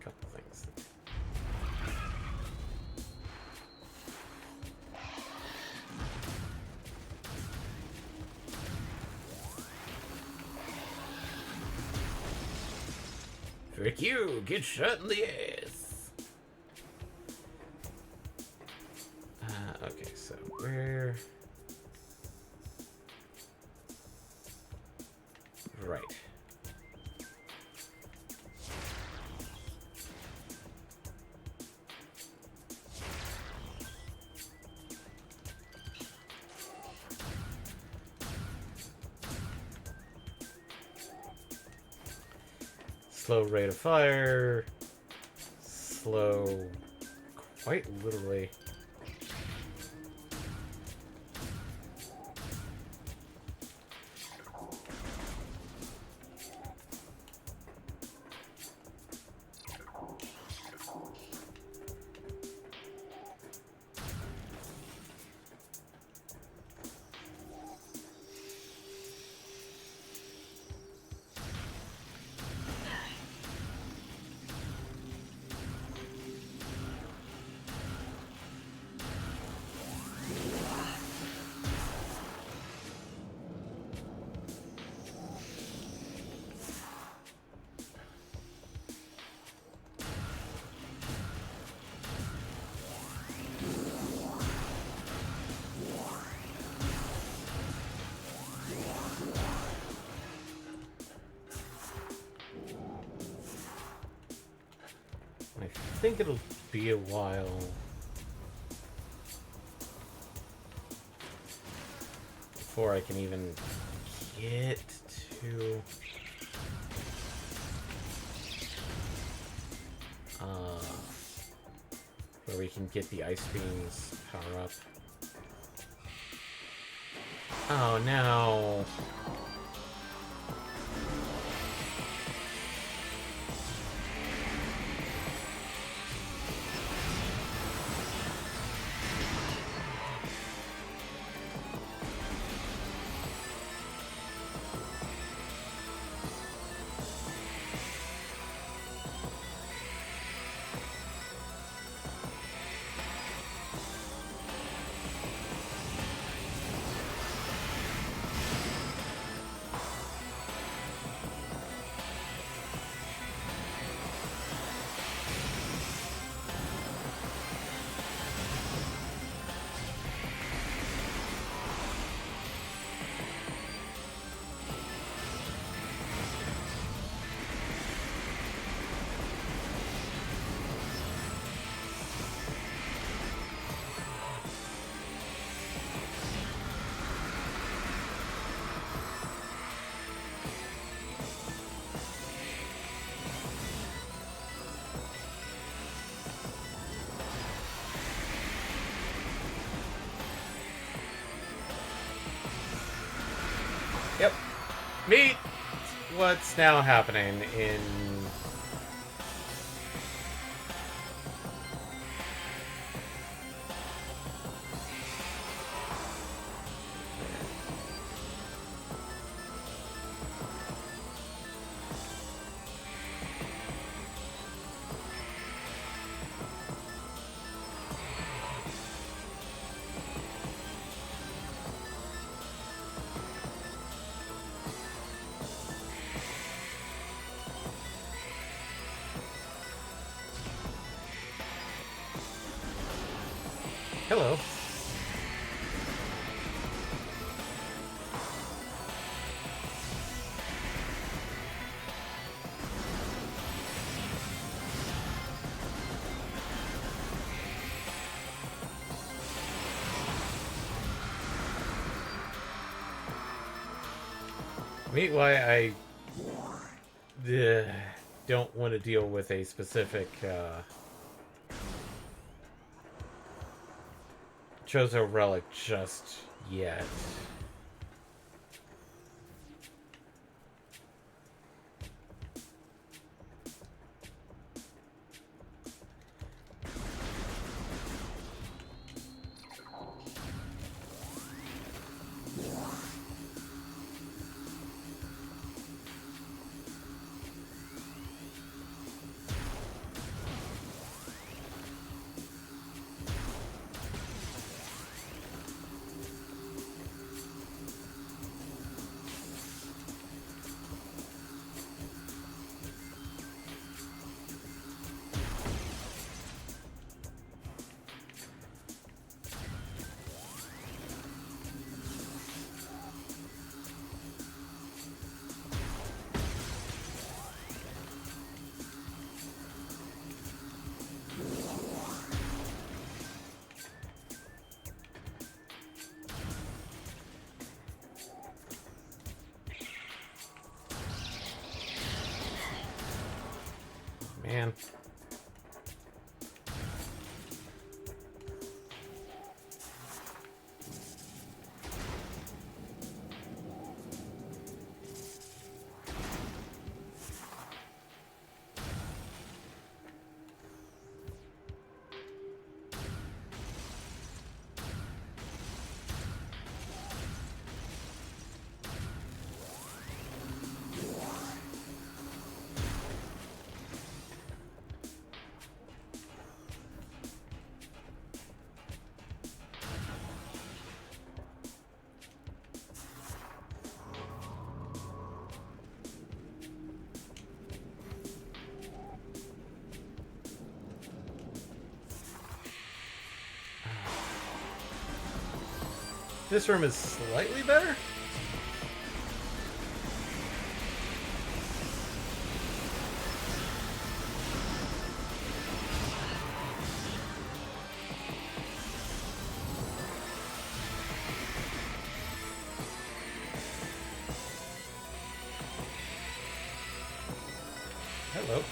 a couple things. Frick you! Get shot in the ass! Okay, so where... Right. Slow rate of fire. Slow... quite literally. I think it'll be a while before I can even get to where we can get the ice beams power up. Oh no. Yep. Meet what's now happening in... Hello. Me, why I don't want to deal with a specific Chozo relic just yet. Man. This room is slightly better? Hello.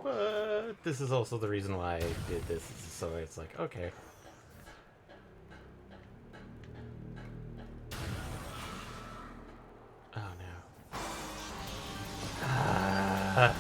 But this is also the reason why I did this, so it's like, okay. Oh no.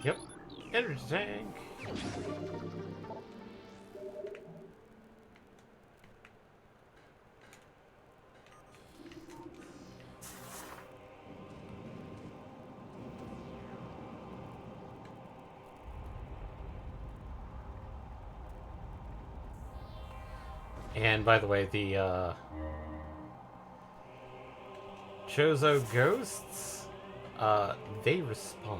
Yep. Energy tank. And by the way, the Chozo ghosts, they respawn.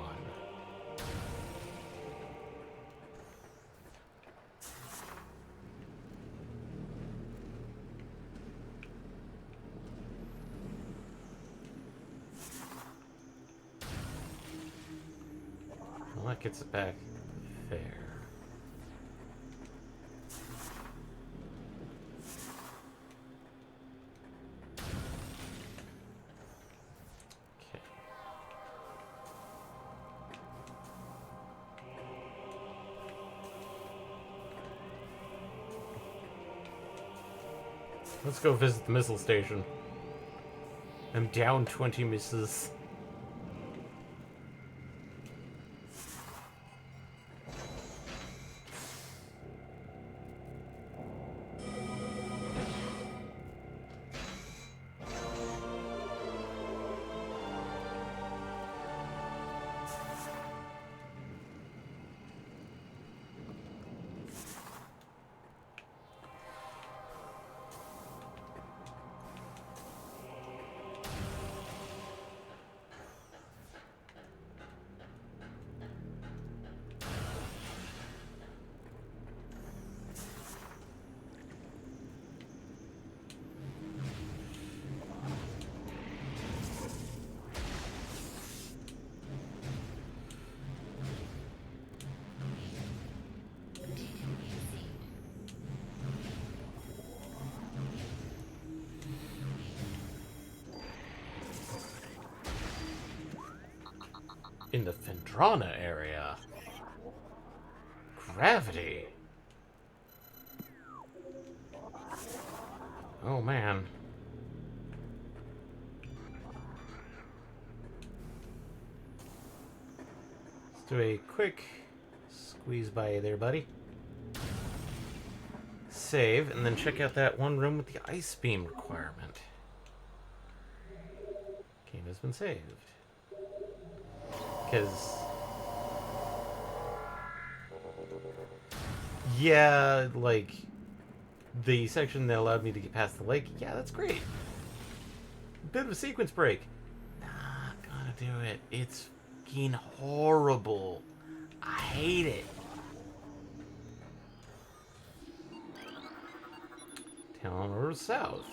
Well, that gets it back there. Okay. Let's go visit the missile station. I'm down 20 misses. In the Fendrana area. Gravity. Oh man. Let's do a quick squeeze by there, buddy. Save, and then check out that one room with the ice beam requirement. Game has been saved. Because... yeah, like... the section that allowed me to get past the lake, yeah, that's great. Bit of a sequence break. Not gonna do it. It's fucking horrible. I hate it. Town or south.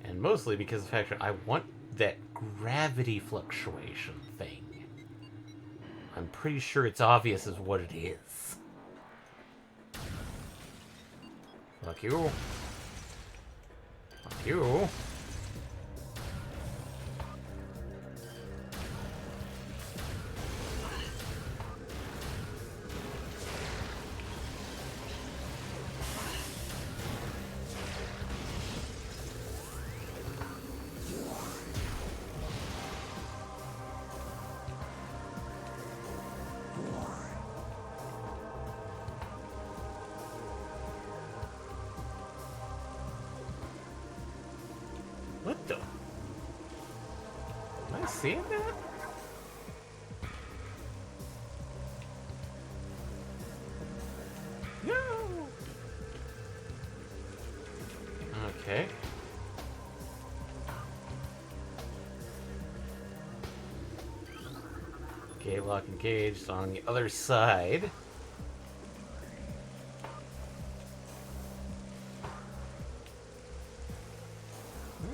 And mostly because of the fact that I want that gravity fluctuation thing. I'm pretty sure it's obvious as what it is. Fuck you. Fuck you. What the? Am I seeing that? No! Okay. Okay, lock engaged on the other side.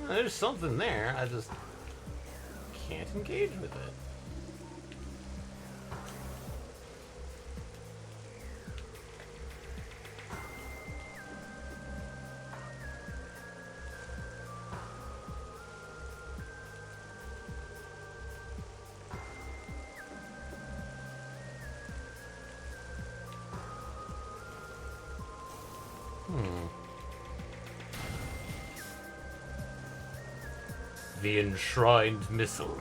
There's something there, I just can't engage with it. The enshrined missile.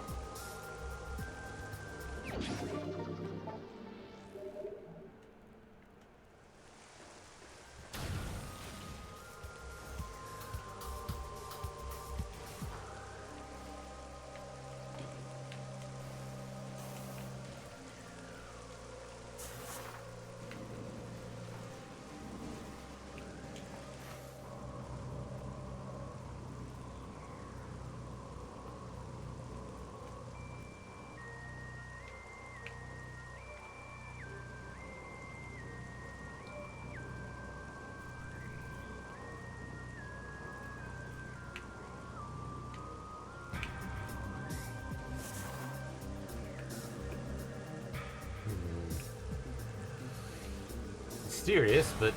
Mysterious, but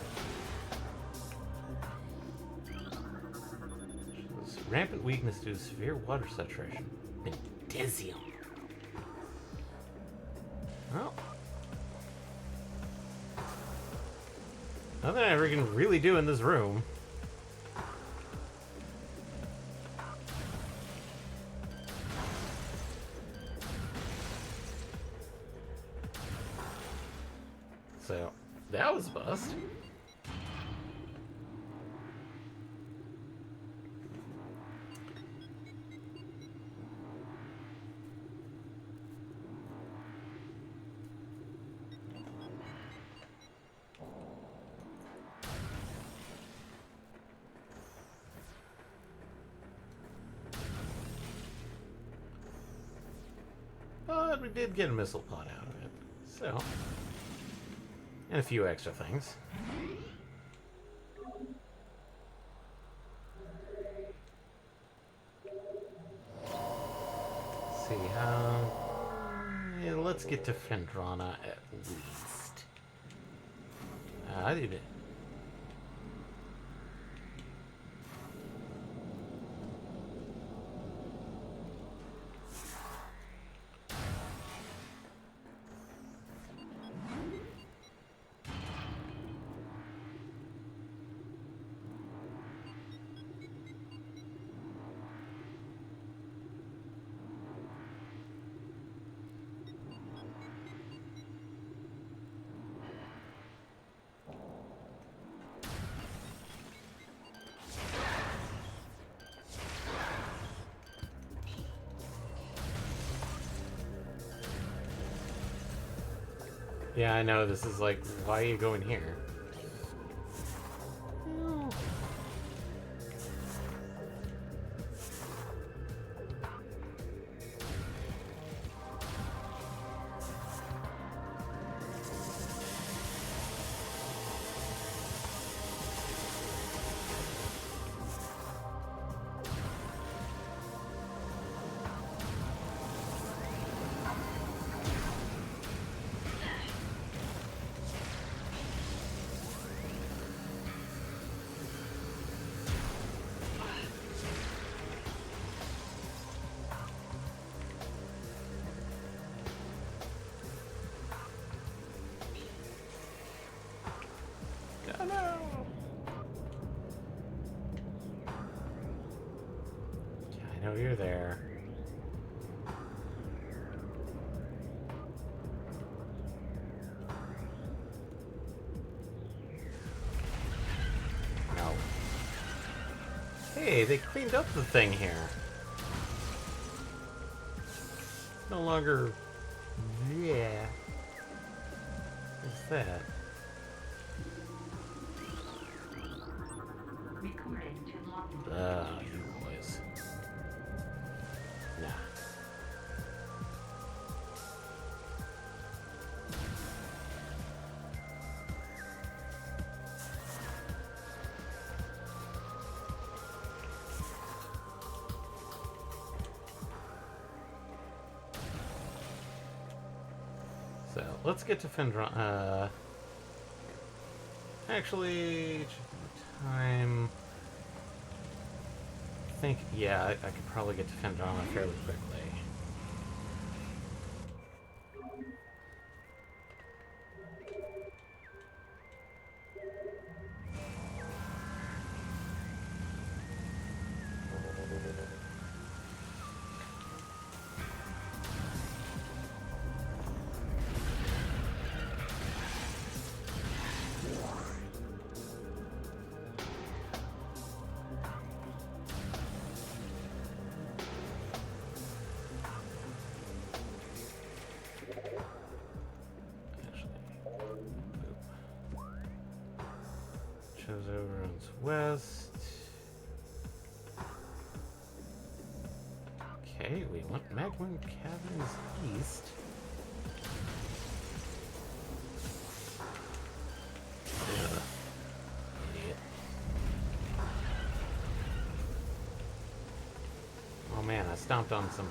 shows rampant weakness due to severe water saturation. Magnesium. Well, nothing I ever can really do in this room. So, that was a bust. But we did get a missile pod out of it. So, and a few extra things. Let's see how. Yeah, let's get to Fendrana at least. I did it. Yeah, I know, this is like, why are you going here? Oh no! Yeah, I know you're there. No. Hey, they cleaned up the thing here. It's no longer... Yeah. What's that? Recording to log mode. You boys. Nah. So, let's get to Fendron. Actually, time. I think, yeah, I could probably get to Fendrana fairly quickly. west. Okay, we want Magma Caverns east. Ugh. Idiot. Oh man, I stomped on some.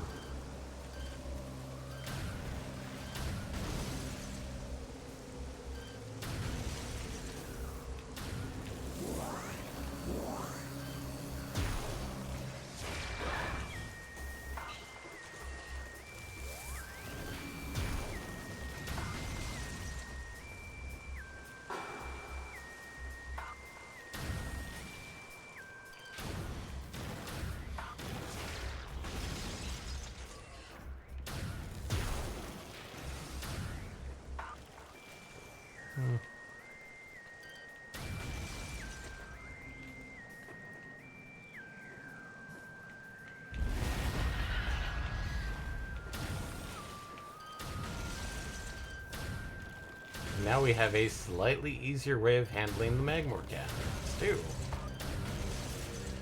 Now we have a slightly easier way of handling the Magmor Caverns, too.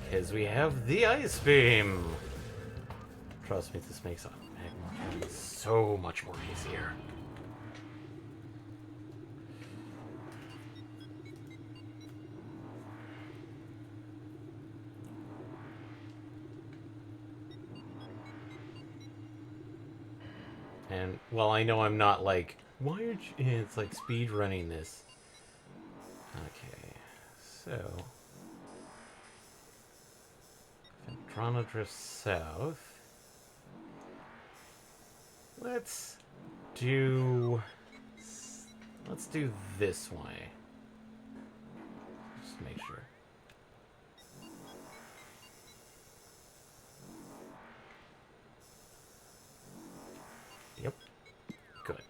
Because we have the Ice Beam! Trust me, this makes Magmor Caverns so much more easier. And, well, I know I'm not like, why aren't you... It's like speed running this. Okay, so... Ventrana drifts south. Let's do this way. Just to make sure. Yep. Good.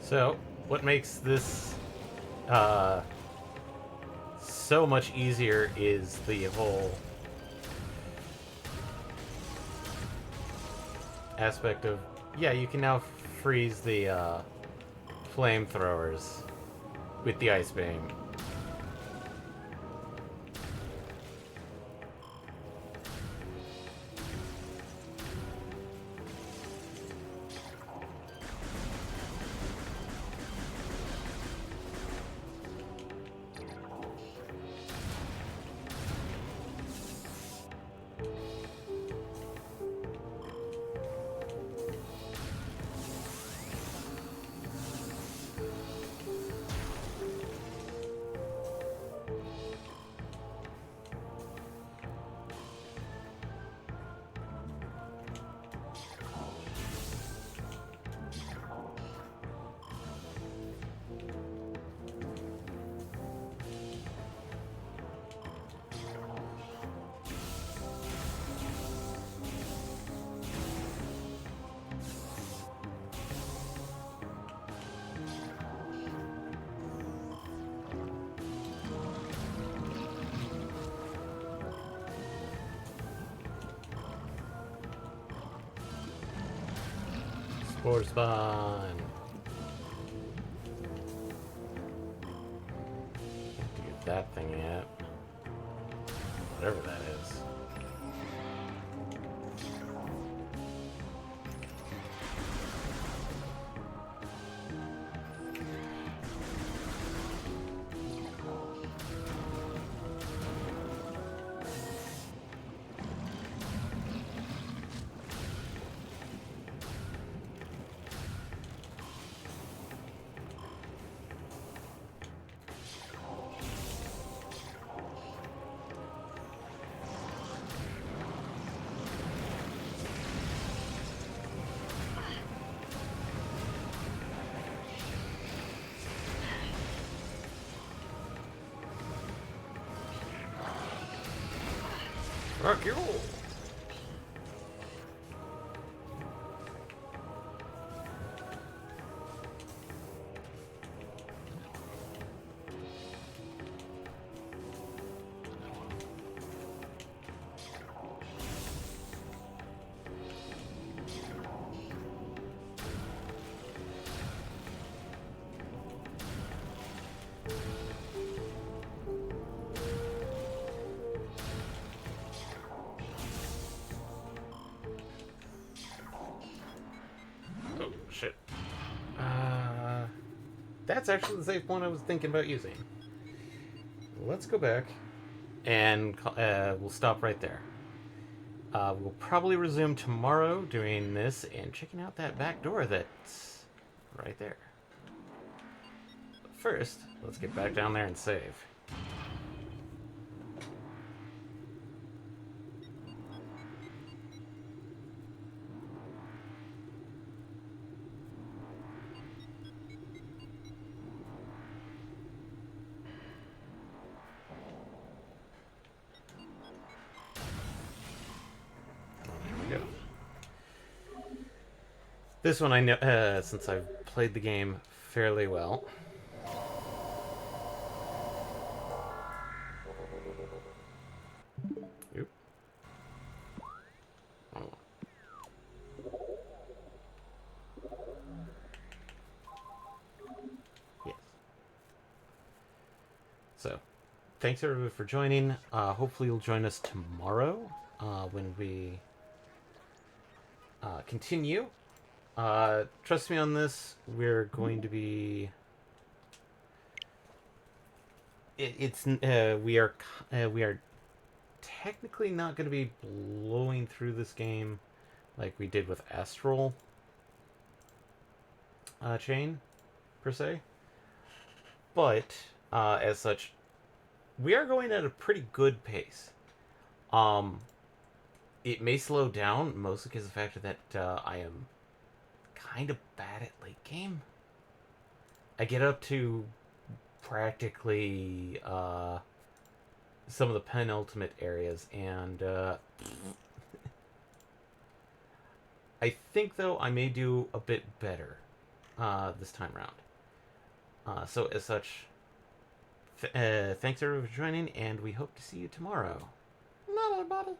So, what makes this so much easier is the whole aspect of, yeah, you can now freeze the flamethrowers with the Ice Beam. Spore spawn. Can't do that thing yet. Whatever that is. Rock you! That's actually the save point I was thinking about using. Let's go back, and we'll stop right there. We'll probably resume tomorrow doing this and checking out that back door that's right there. But first, let's get back down there and save. This one I know, since I've played the game fairly well. Oop. Oh. Yes. So, thanks everybody for joining. Hopefully you'll join us tomorrow when we continue. Trust me on this. We're going to be. We are technically not going to be blowing through this game like we did with Astral Chain per se, but as such, we are going at a pretty good pace. It may slow down mostly because of the fact that I am kind of bad at late game. I get up to practically some of the penultimate areas, and I think though I may do a bit better this time around. So as such, thanks everyone for joining, and we hope to see you tomorrow. Not everybody.